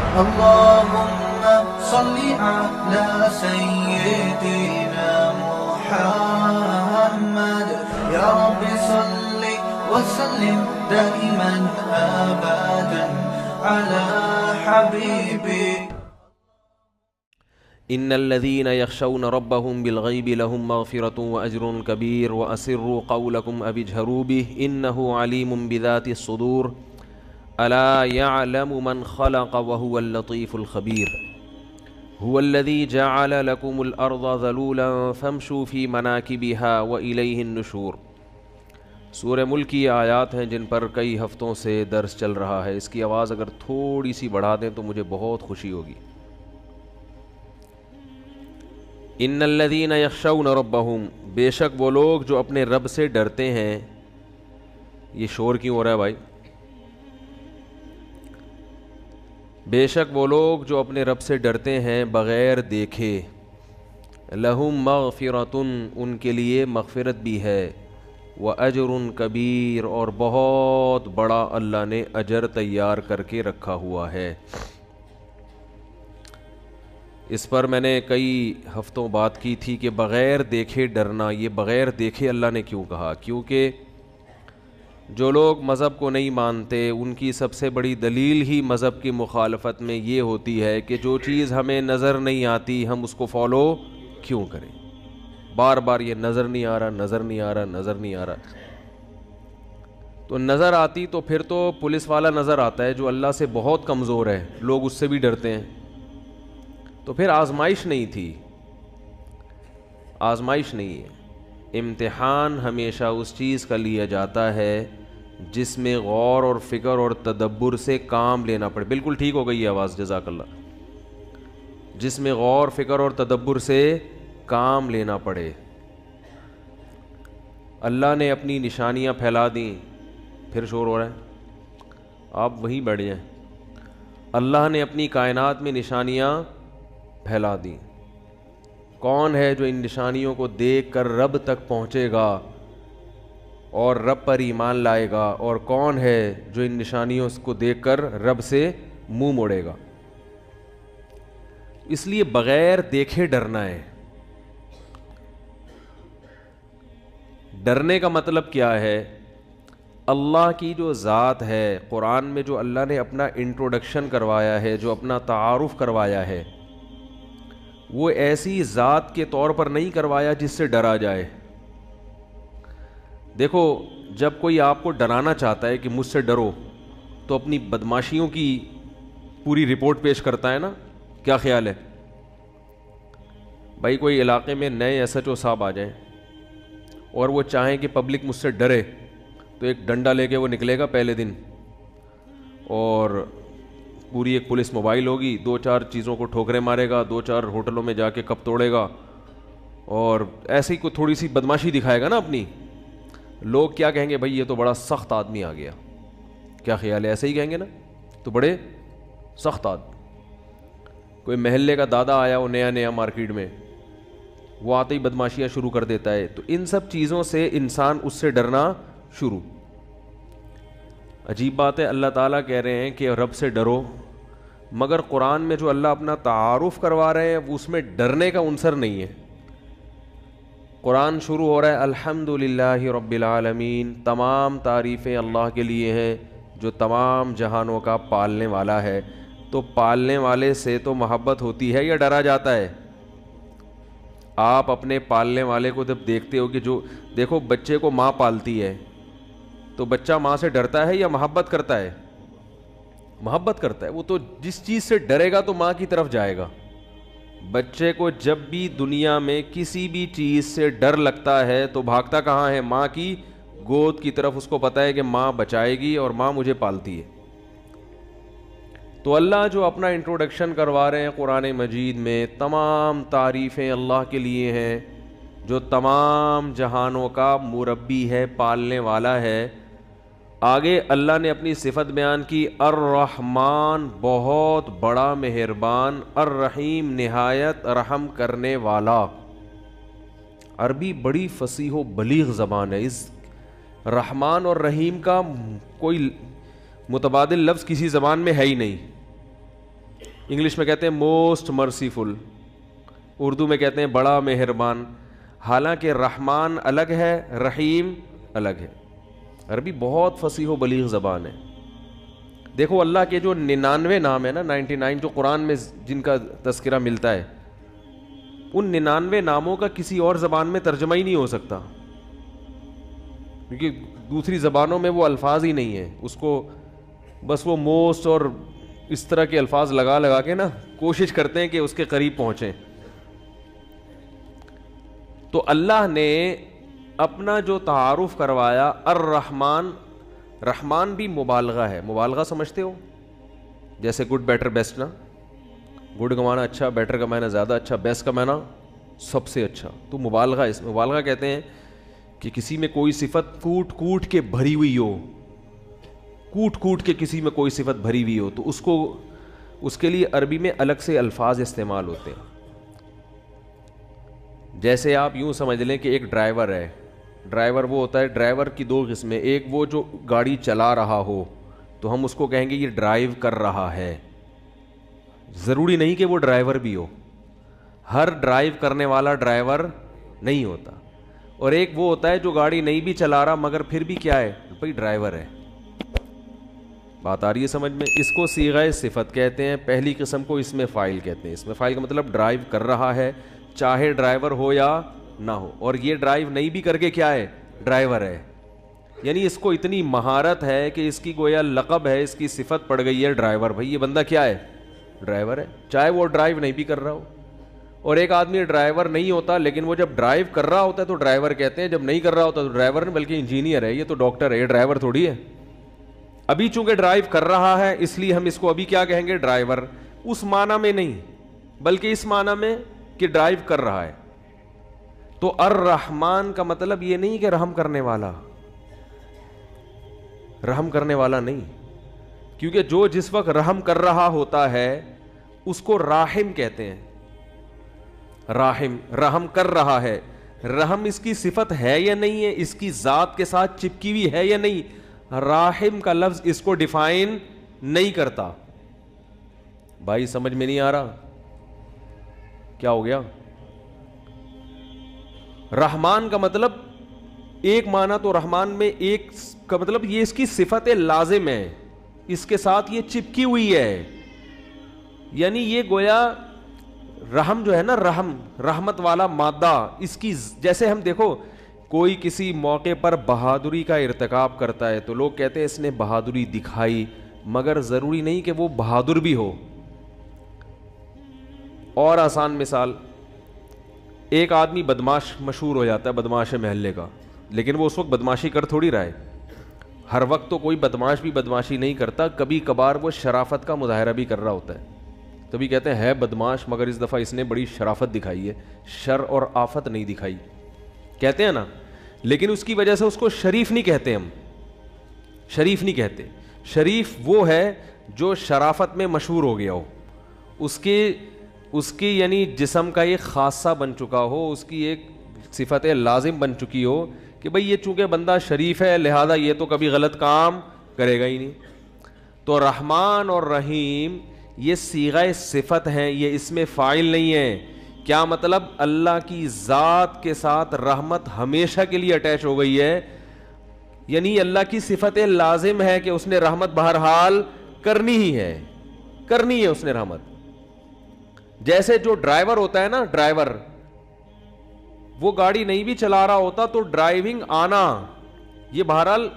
اللهم صل على سيدنا محمد يا رب صل وسلم دائما أبدا على حبيبك. ان الذين يخشون ربهم بالغيب لهم مغفرة وأجر كبير وأسروا قولكم أو اجهروا به إنه عليم بذات الصدور ألا يعلم من خلق وهو اللطيف الخبير هو الذي جعل لكم الأرض ذلولا فامشوا في مناكبها وإليه النشور. سورہ ملک کی آیات ہیں جن پر کئی ہفتوں سے درس چل رہا ہے. اس کی آواز اگر تھوڑی سی بڑھا دیں تو مجھے بہت خوشی ہوگی. ان الذین یخشون ربہم، بے شک وہ لوگ جو اپنے رب سے ڈرتے ہیں. یہ شور کیوں ہو رہا ہے بھائی؟ بے شک وہ لوگ جو اپنے رب سے ڈرتے ہیں بغیر دیکھے. لہم مغفرۃ، ان کے لیے مغفرت بھی ہے. وَأَجْرٌ کبیر، اور بہت بڑا اللہ نے اجر تیار کر کے رکھا ہوا ہے. اس پر میں نے کئی ہفتوں بات کی تھی کہ بغیر دیکھے ڈرنا، یہ بغیر دیکھے اللہ نے کیوں کہا؟ کیونکہ جو لوگ مذہب کو نہیں مانتے ان کی سب سے بڑی دلیل ہی مذہب کی مخالفت میں یہ ہوتی ہے کہ جو چیز ہمیں نظر نہیں آتی ہم اس کو فالو کیوں کریں؟ بار بار یہ نظر نہیں آ رہا، نظر نہیں آ رہا، نظر نہیں آ رہا. تو نظر آتی تو پھر تو پولیس والا نظر آتا ہے جو اللہ سے بہت کمزور ہے، لوگ اس سے بھی ڈرتے ہیں. تو پھر آزمائش نہیں تھی، آزمائش نہیں ہے. امتحان ہمیشہ اس چیز کا لیا جاتا ہے جس میں غور اور فکر اور تدبر سے کام لینا پڑے. بالکل ٹھیک ہو گئی آواز، جزاک اللہ. جس میں غور فکر اور تدبر سے کام لینا پڑے. اللہ نے اپنی نشانیاں پھیلا دیں. پھر شور ہو رہا ہے، آپ وہیں بیٹھ جائیں. اللہ نے اپنی کائنات میں نشانیاں پھیلا دیں. کون ہے جو ان نشانیوں کو دیکھ کر رب تک پہنچے گا اور رب پر ایمان لائے گا؟ اور کون ہے جو ان نشانیوں کو دیکھ کر رب سے منہ موڑے گا؟ اس لیے بغیر دیکھے ڈرنا ہے. ڈرنے کا مطلب کیا ہے؟ اللہ کی جو ذات ہے، قرآن میں جو اللہ نے اپنا انٹروڈکشن کروایا ہے، جو اپنا تعارف کروایا ہے، وہ ایسی ذات کے طور پر نہیں کروایا جس سے ڈرا جائے. دیکھو، جب کوئی آپ کو ڈرانا چاہتا ہے کہ مجھ سے ڈرو تو اپنی بدماشیوں کی پوری رپورٹ پیش کرتا ہے نا. کیا خیال ہے بھائی؟ کوئی علاقے میں نئے ایس ایچ او صاحب آ جائیں اور وہ چاہیں کہ پبلک مجھ سے ڈرے تو ایک ڈنڈا لے کے وہ نکلے گا پہلے دن، اور پوری ایک پولیس موبائل ہوگی، 2-4 چیزوں کو ٹھوکریں مارے گا، 2-4 ہوٹلوں میں جا کے کپ توڑے گا، اور ایسے ہی کوئی تھوڑی سی بدماشی دکھائے گا نا اپنی. لوگ کیا کہیں گے؟ بھائی یہ تو بڑا سخت آدمی آ گیا. کیا خیال ہے؟ ایسے ہی کہیں گے نا، تو بڑے سخت آدمی. کوئی محلے کا دادا آیا وہ نیا مارکیٹ میں، وہ آتے ہی بدماشیاں شروع کر دیتا ہے. تو ان سب چیزوں سے انسان اس سے ڈرنا شروع. عجیب بات ہے، اللہ تعالیٰ کہہ رہے ہیں کہ رب سے ڈرو، مگر قرآن میں جو اللہ اپنا تعارف کروا رہے ہیں وہ اس میں ڈرنے کا عنصر نہیں ہے. قرآن شروع ہو رہا ہے الحمدللہ رب العالمین، تمام تعریفیں اللہ کے لیے ہیں جو تمام جہانوں کا پالنے والا ہے. تو پالنے والے سے تو محبت ہوتی ہے یا ڈرا جاتا ہے؟ آپ اپنے پالنے والے کو جب دیکھتے ہو کہ جو دیکھو بچے کو ماں پالتی ہے تو بچہ ماں سے ڈرتا ہے یا محبت کرتا ہے؟ محبت کرتا ہے. وہ تو جس چیز سے ڈرے گا تو ماں کی طرف جائے گا. بچے کو جب بھی دنیا میں کسی بھی چیز سے ڈر لگتا ہے تو بھاگتا کہاں ہے؟ ماں کی گود کی طرف. اس کو پتا ہے کہ ماں بچائے گی اور ماں مجھے پالتی ہے. تو اللہ جو اپنا انٹروڈکشن کروا رہے ہیں قرآن مجید میں، تمام تعریفیں اللہ کے لیے ہیں جو تمام جہانوں کا مربی ہے، پالنے والا ہے. آگے اللہ نے اپنی صفت بیان کی، الرحمن بہت بڑا مہربان، الرحیم نہایت رحم کرنے والا. عربی بڑی فصیح و بلیغ زبان ہے. اس رحمان اور رحیم کا کوئی متبادل لفظ کسی زبان میں ہے ہی نہیں. انگلش میں کہتے ہیں موسٹ مرسیفل، اردو میں کہتے ہیں بڑا مہربان. حالانکہ رحمان الگ ہے، رحیم الگ ہے. عربی بہت فصیح و بلیغ زبان ہے. دیکھو اللہ کے جو 99 نام ہیں نا، 99 جو قرآن میں جن کا تذکرہ ملتا ہے، ان 99 ناموں کا کسی اور زبان میں ترجمہ ہی نہیں ہو سکتا، کیونکہ دوسری زبانوں میں وہ الفاظ ہی نہیں ہیں. اس کو بس وہ موسٹ اور اس طرح کے الفاظ لگا لگا کے نا کوشش کرتے ہیں کہ اس کے قریب پہنچیں. تو اللہ نے اپنا جو تعارف کروایا الرحمن، رحمان بھی مبالغہ ہے. مبالغہ سمجھتے ہو؟ جیسے گڈ بیٹر بیسٹ نا، گڈ کا معنی اچھا، بیٹر کا معنی زیادہ اچھا، بیسٹ کا معنی سب سے اچھا. تو مبالغہ، اس مبالغہ کہتے ہیں کہ کسی میں کوئی صفت کوٹ کوٹ کے بھری ہوئی ہو، کوٹ کوٹ کے کسی میں کوئی صفت بھری ہوئی ہو، تو اس کے لیے عربی میں الگ سے الفاظ استعمال ہوتے ہیں. جیسے آپ یوں سمجھ لیں کہ ایک ڈرائیور ہے. ڈرائیور وہ ہوتا ہے، ڈرائیور کی دو قسمیں، ایک وہ جو گاڑی چلا رہا ہو تو ہم اس کو کہیں گے یہ ڈرائیو کر رہا ہے. ضروری نہیں کہ وہ ڈرائیور بھی ہو، ہر ڈرائیو کرنے والا ڈرائیور نہیں ہوتا. اور ایک وہ ہوتا ہے جو گاڑی نہیں بھی چلا رہا مگر پھر بھی کیا ہے بھائی، ڈرائیور ہے. بات آ رہی ہے سمجھ میں؟ اس کو صیغہ صفت کہتے ہیں. پہلی قسم کو اس میں فاعل کہتے ہیں. اس میں فاعل کا مطلب ڈرائیو کر رہا ہے، چاہے ڈرائیور ہو یا نہ ہو. اور یہ ڈرائیو نہیں بھی کر کے کیا ہے، ڈرائیور ہے. یعنی اس کو اتنی مہارت ہے کہ اس کی گویا لقب ہے، اس کی صفت پڑ گئی ہے ڈرائیور. بھائی یہ بندہ کیا ہے، ڈرائیور ہے، چاہے وہ ڈرائیو نہیں بھی کر رہا ہو. اور ایک آدمی ڈرائیور نہیں ہوتا لیکن وہ جب ڈرائیو کر رہا ہوتا ہے تو ڈرائیور کہتے ہیں، جب نہیں کر رہا ہوتا تو ڈرائیور نہیں بلکہ انجینئر ہے، یہ تو ڈاکٹر ہے، یہ ڈرائیور تھوڑی ہے. ابھی چونکہ ڈرائیو کر رہا ہے اس لیے ہم اس کو ابھی کیا کہیں گے، ڈرائیور. اس معنی میں نہیں بلکہ اس معنی میں کہ ڈرائیو کر رہا ہے. تو الرحمن کا مطلب یہ نہیں کہ رحم کرنے والا، رحم کرنے والا نہیں، کیونکہ جو جس وقت رحم کر رہا ہوتا ہے اس کو راحم کہتے ہیں. راحم، رحم کر رہا ہے. رحم اس کی صفت ہے یا نہیں ہے، اس کی ذات کے ساتھ چپکی ہوئی ہے یا نہیں، راحم کا لفظ اس کو ڈیفائن نہیں کرتا. بھائی سمجھ میں نہیں آ رہا کیا ہو گیا؟ رحمان کا مطلب ایک معنی تو رحمان میں ایک کا مطلب یہ اس کی صفت لازم ہے، اس کے ساتھ یہ چپکی ہوئی ہے. یعنی یہ گویا رحم جو ہے نا، رحم رحمت والا مادہ، اس کی جیسے ہم دیکھو کوئی کسی موقع پر بہادری کا ارتکاب کرتا ہے تو لوگ کہتے ہیں اس نے بہادری دکھائی، مگر ضروری نہیں کہ وہ بہادر بھی ہو. اور آسان مثال، ایک آدمی بدماش مشہور ہو جاتا ہے، بدماش محلے کا، لیکن وہ اس وقت بدماشی کر تھوڑی رہا ہے. ہر وقت تو کوئی بدماش بھی بدماشی نہیں کرتا، کبھی کبھار وہ شرافت کا مظاہرہ بھی کر رہا ہوتا ہے. تبھی کہتے ہیں ہے بدماش مگر اس دفعہ اس نے بڑی شرافت دکھائی ہے، شر اور آفت نہیں دکھائی، کہتے ہیں نا. لیکن اس کی وجہ سے اس کو شریف نہیں کہتے، ہم شریف نہیں کہتے. شریف وہ ہے جو شرافت میں مشہور ہو گیا ہو، اس کی یعنی جسم کا ایک خاصہ بن چکا ہو، اس کی ایک صفت لازم بن چکی ہو کہ بھئی یہ چونکہ بندہ شریف ہے لہذا یہ تو کبھی غلط کام کرے گا ہی نہیں. تو رحمان اور رحیم یہ صیغہ صفت ہیں، یہ اس میں فاعل نہیں ہے. کیا مطلب؟ اللہ کی ذات کے ساتھ رحمت ہمیشہ کے لیے اٹیچ ہو گئی ہے، یعنی اللہ کی صفت لازم ہے کہ اس نے رحمت بہرحال کرنی ہی ہے، کرنی ہے اس نے رحمت. جیسے جو ڈرائیور ہوتا ہے نا، ڈرائیور وہ گاڑی نہیں بھی چلا رہا ہوتا تو ڈرائیونگ آنا یہ بہرحال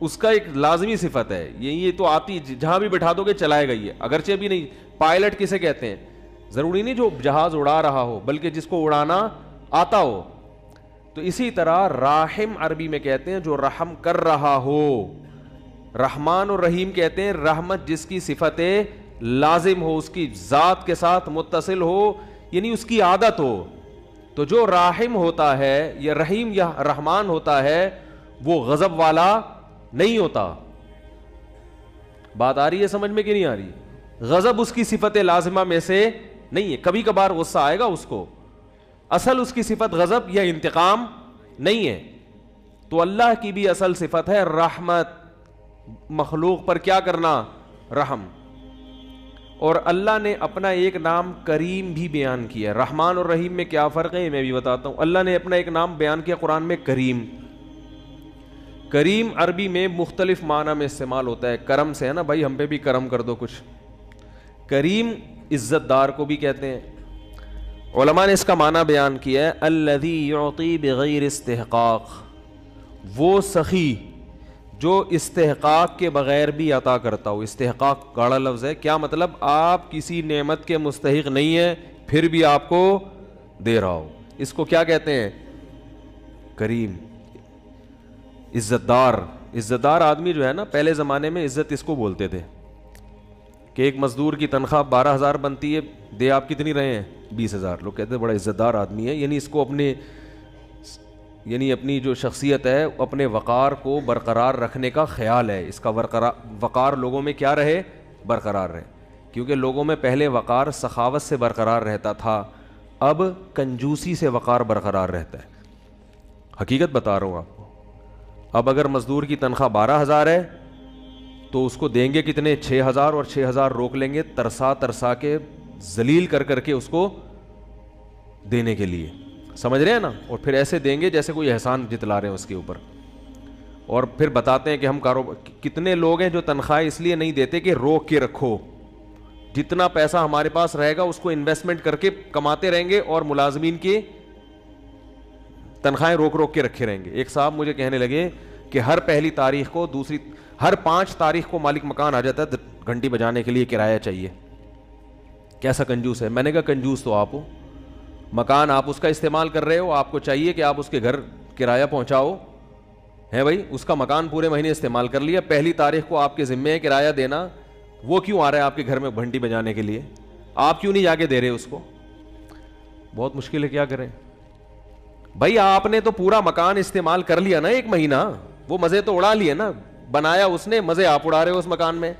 اس کا ایک لازمی صفت ہے. یہ تو آتی جہاں بھی بٹھا دو گے چلائے گا یہ، اگرچہ بھی نہیں. پائلٹ کسے کہتے ہیں؟ ضروری نہیں جو جہاز اڑا رہا ہو بلکہ جس کو اڑانا آتا ہو. تو اسی طرح راحم عربی میں کہتے ہیں جو رحم کر رہا ہو. رحمان اور رحیم کہتے ہیں رحمت جس کی صفت لازم ہو، اس کی ذات کے ساتھ متصل ہو، یعنی اس کی عادت ہو. تو جو راحم ہوتا ہے یا رحیم یا رحمان ہوتا ہے وہ غضب والا نہیں ہوتا. بات آ رہی ہے سمجھ میں کہ نہیں آ رہی؟ غضب اس کی صفت لازمہ میں سے نہیں ہے. کبھی کبھار غصہ آئے گا اس کو، اصل اس کی صفت غضب یا انتقام نہیں ہے. تو اللہ کی بھی اصل صفت ہے رحمت، مخلوق پر کیا کرنا؟ رحم. اور اللہ نے اپنا ایک نام کریم بھی بیان کیا. رحمان اور رحیم میں کیا فرق ہے میں بھی بتاتا ہوں. اللہ نے اپنا ایک نام بیان کیا قرآن میں کریم. کریم عربی میں مختلف معنی میں استعمال ہوتا ہے. کرم سے ہے نا بھائی, ہم پہ بھی کرم کر دو کچھ. کریم عزت دار کو بھی کہتے ہیں. علماء نے اس کا معنی بیان کیا ہے الذی یعطی بغیر استحقاق, وہ سخی جو استحقاق کے بغیر بھی عطا کرتا ہو. استحقاق گاڑا لفظ ہے. کیا مطلب؟ آپ کسی نعمت کے مستحق نہیں ہیں پھر بھی آپ کو دے رہا ہو. اس کو کیا کہتے ہیں؟ کریم. عزت دار. عزت دار آدمی جو ہے نا, پہلے زمانے میں عزت اس کو بولتے تھے کہ ایک مزدور کی تنخواہ 12,000 بنتی ہے, دے آپ کتنی رہے ہیں؟ 20,000. لوگ کہتے ہیں بڑا عزت دار آدمی ہے, یعنی اس کو اپنی جو شخصیت ہے اپنے وقار کو برقرار رکھنے کا خیال ہے. اس کا وقار لوگوں میں کیا رہے؟ برقرار رہے. کیونکہ لوگوں میں پہلے وقار سخاوت سے برقرار رہتا تھا, اب کنجوسی سے وقار برقرار رہتا ہے. حقیقت بتا رہا ہوں آپ کو. اب اگر مزدور کی تنخواہ 12,000 ہے تو اس کو دیں گے کتنے؟ 6,000, اور 6,000 روک لیں گے ترسا کے ذلیل کر کے اس کو دینے کے لیے. سمجھ رہے ہیں نا؟ اور پھر ایسے دیں گے جیسے کوئی احسان جتلا رہے ہیں اس کے اوپر. اور پھر بتاتے ہیں کہ ہم کتنے لوگ ہیں جو تنخواہ اس لیے نہیں دیتے کہ روک کے رکھو, جتنا پیسہ ہمارے پاس رہے گا اس کو انویسٹمنٹ کر کے کماتے رہیں گے اور ملازمین کی تنخواہیں روک کے رکھے رہیں گے. ایک صاحب مجھے کہنے لگے کہ ہر پہلی تاریخ کو ہر 5 تاریخ کو مالک مکان آ جاتا ہے گھنٹی بجانے کے لیے کرایہ چاہیے. کیسا کنجوس ہے؟ میں نے کہا کنجوس تو آپ ہو, مکان آپ اس کا استعمال کر رہے ہو, آپ کو چاہیے کہ آپ اس کے گھر کرایہ پہنچاؤ ہے بھائی. اس کا مکان پورے مہینے استعمال کر لیا, پہلی تاریخ کو آپ کے ذمے ہے کرایہ دینا, وہ کیوں آ رہا ہے آپ کے گھر میں گھنٹی بجانے کے لیے؟ آپ کیوں نہیں جا کے دے رہے اس کو؟ بہت مشکل ہے, کیا کریں بھائی. آپ نے تو پورا مکان استعمال کر لیا نا 1 مہینہ, وہ مزے تو اڑا لیے نا, بنایا اس نے, مزے آپ اڑا رہے ہو اس مکان میں.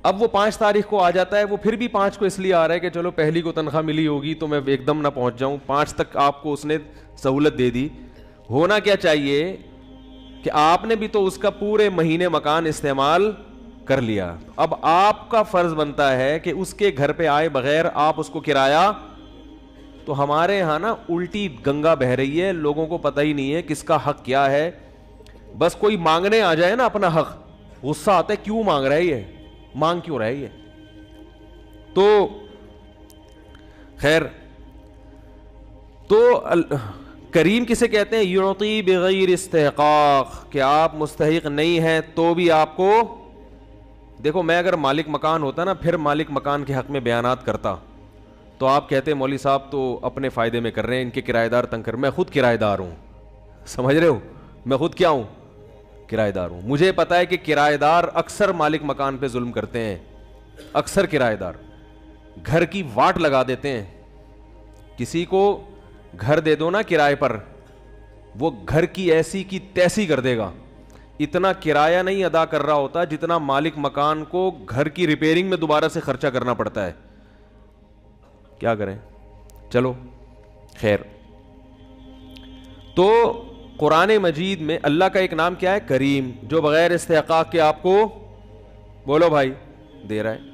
اب وہ 5 تاریخ کو آ جاتا ہے, وہ پھر بھی 5 کو اس لیے آ رہا ہے کہ چلو پہلی کو تنخواہ ملی ہوگی تو میں ایک دم نہ پہنچ جاؤں. 5 تک آپ کو اس نے سہولت دے دی. ہونا کیا چاہیے کہ آپ نے بھی تو اس کا پورے مہینے مکان استعمال کر لیا. اب آپ کا فرض بنتا ہے کہ اس کے گھر پہ آئے بغیر آپ اس کو کرایہ. تو ہمارے یہاں نا الٹی گنگا بہ رہی ہے, لوگوں کو پتہ ہی نہیں ہے کس کا حق کیا ہے. بس کوئی مانگنے آ جائے نا اپنا حق, غصہ آتا ہے کیوں مانگ رہا ہے یہ, مانگ کیوں رہا ہے یہ. تو خیر, تو کریم کسے کہتے ہیں؟ یعطی بغیر استحقاق, کہ آپ مستحق نہیں ہیں تو بھی آپ کو. دیکھو میں اگر مالک مکان ہوتا نا پھر مالک مکان کے حق میں بیانات کرتا تو آپ کہتے مولوی صاحب تو اپنے فائدے میں کر رہے ہیں, ان کے کرایہ دار تنگ کر. میں خود کرایہ دار ہوں, سمجھ رہے ہو, میں خود کیا ہوں؟ کرایہ دار ہوں. مجھے پتا ہے کہ کرایہ دار اکثر مالک مکان پہ ظلم کرتے ہیں. اکثر کرایہ دار گھر کی واٹ لگا دیتے ہیں. کسی کو گھر دے دو نا کرائے پر, وہ گھر کی ایسی کی تیسی کر دے گا. اتنا کرایہ نہیں ادا کر رہا ہوتا جتنا مالک مکان کو گھر کی ریپیئرنگ میں دوبارہ سے خرچہ کرنا پڑتا ہے. کیا کریں, چلو خیر. تو قرآن مجید میں اللہ کا ایک نام کیا ہے؟ کریم, جو بغیر استحقاق کے آپ کو, بولو بھائی, دے رہا ہے.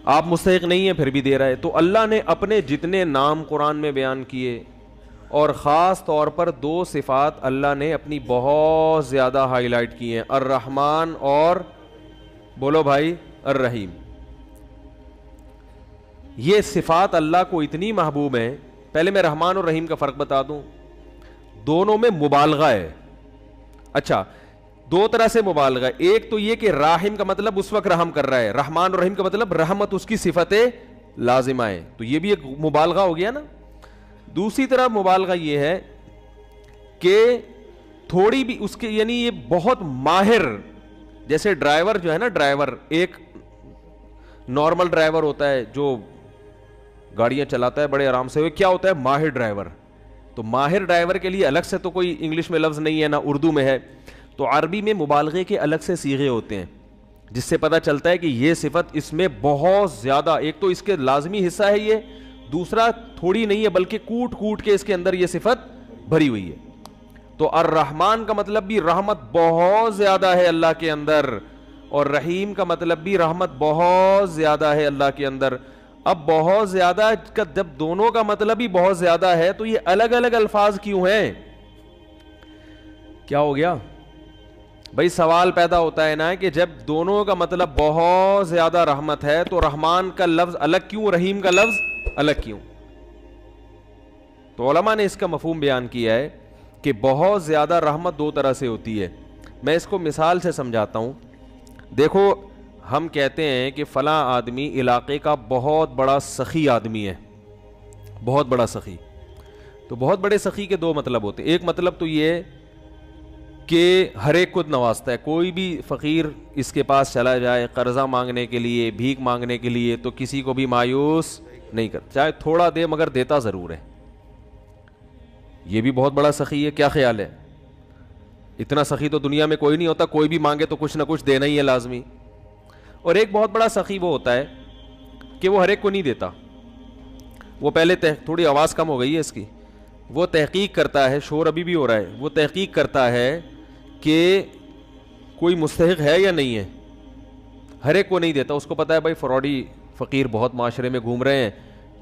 آپ مستحق نہیں ہیں پھر بھی دے رہا ہے. تو اللہ نے اپنے جتنے نام قرآن میں بیان کیے, اور خاص طور پر 2 صفات اللہ نے اپنی بہت زیادہ ہائی لائٹ کی ہیں, الرحمن اور بولو بھائی الرحیم. یہ صفات اللہ کو اتنی محبوب ہیں. پہلے میں رحمان اور رحیم کا فرق بتا دوں. دونوں میں مبالغہ ہے. اچھا, 2 طرح سے مبالغہ ہے. ایک تو یہ کہ راحم کا مطلب اس وقت رحم کر رہا ہے, رحمان اور رحیم کا مطلب رحمت اس کی صفت لازمہ ہے, تو یہ بھی ایک مبالغہ ہو گیا نا. دوسری طرح مبالغہ یہ ہے کہ تھوڑی بھی اس کے, یعنی یہ بہت ماہر, جیسے ڈرائیور جو ہے نا, ڈرائیور ایک نارمل ڈرائیور ہوتا ہے جو گاڑیاں چلاتا ہے بڑے آرام سے, وہ کیا ہوتا ہے؟ ماہر ڈرائیور. تو ماہر ڈرائیور کے لیے الگ سے تو کوئی انگلش میں لفظ نہیں ہے, نہ اردو میں ہے. تو عربی میں مبالغے کے الگ سے صیغے ہوتے ہیں جس سے پتہ چلتا ہے کہ یہ صفت اس میں بہت زیادہ, ایک تو اس کے لازمی حصہ ہے یہ, دوسرا تھوڑی نہیں ہے بلکہ کوٹ کے اس کے اندر یہ صفت بھری ہوئی ہے. تو الرحمن کا مطلب بھی رحمت بہت زیادہ ہے اللہ کے اندر, اور رحیم کا مطلب بھی رحمت بہت زیادہ ہے اللہ کے اندر. اب بہت زیادہ کا جب دونوں کا مطلب ہی بہت زیادہ ہے تو یہ الگ الگ الفاظ کیوں ہیں؟ کیا ہو گیا بھائی؟ سوال پیدا ہوتا ہے نا کہ جب دونوں کا مطلب بہت زیادہ رحمت ہے تو رحمان کا لفظ الگ کیوں, رحیم کا لفظ الگ کیوں؟ تو علماء نے اس کا مفہوم بیان کیا ہے کہ بہت زیادہ رحمت دو طرح سے ہوتی ہے. میں اس کو مثال سے سمجھاتا ہوں. دیکھو ہم کہتے ہیں کہ فلاں آدمی علاقے کا بہت بڑا سخی آدمی ہے, بہت بڑا سخی. تو بہت بڑے سخی کے دو مطلب ہوتے ہیں. ایک مطلب تو یہ کہ ہر ایک کو نوازتا ہے, کوئی بھی فقیر اس کے پاس چلا جائے قرضہ مانگنے کے لیے, بھیک مانگنے کے لیے, تو کسی کو بھی مایوس نہیں کرتا, چاہے تھوڑا دے مگر دیتا ضرور ہے. یہ بھی بہت بڑا سخی ہے. کیا خیال ہے؟ اتنا سخی تو دنیا میں کوئی نہیں ہوتا, کوئی بھی مانگے تو کچھ نہ کچھ دینا ہی ہے لازمی. اور ایک بہت بڑا سخی وہ ہوتا ہے کہ وہ ہر ایک کو نہیں دیتا. وہ پہلے تھوڑی آواز کم ہو گئی ہے اس کی, وہ تحقیق کرتا ہے, شور ابھی بھی ہو رہا ہے, وہ تحقیق کرتا ہے کہ کوئی مستحق ہے یا نہیں ہے. ہر ایک کو نہیں دیتا, اس کو پتا ہے بھائی فراڈی فقیر بہت معاشرے میں گھوم رہے ہیں,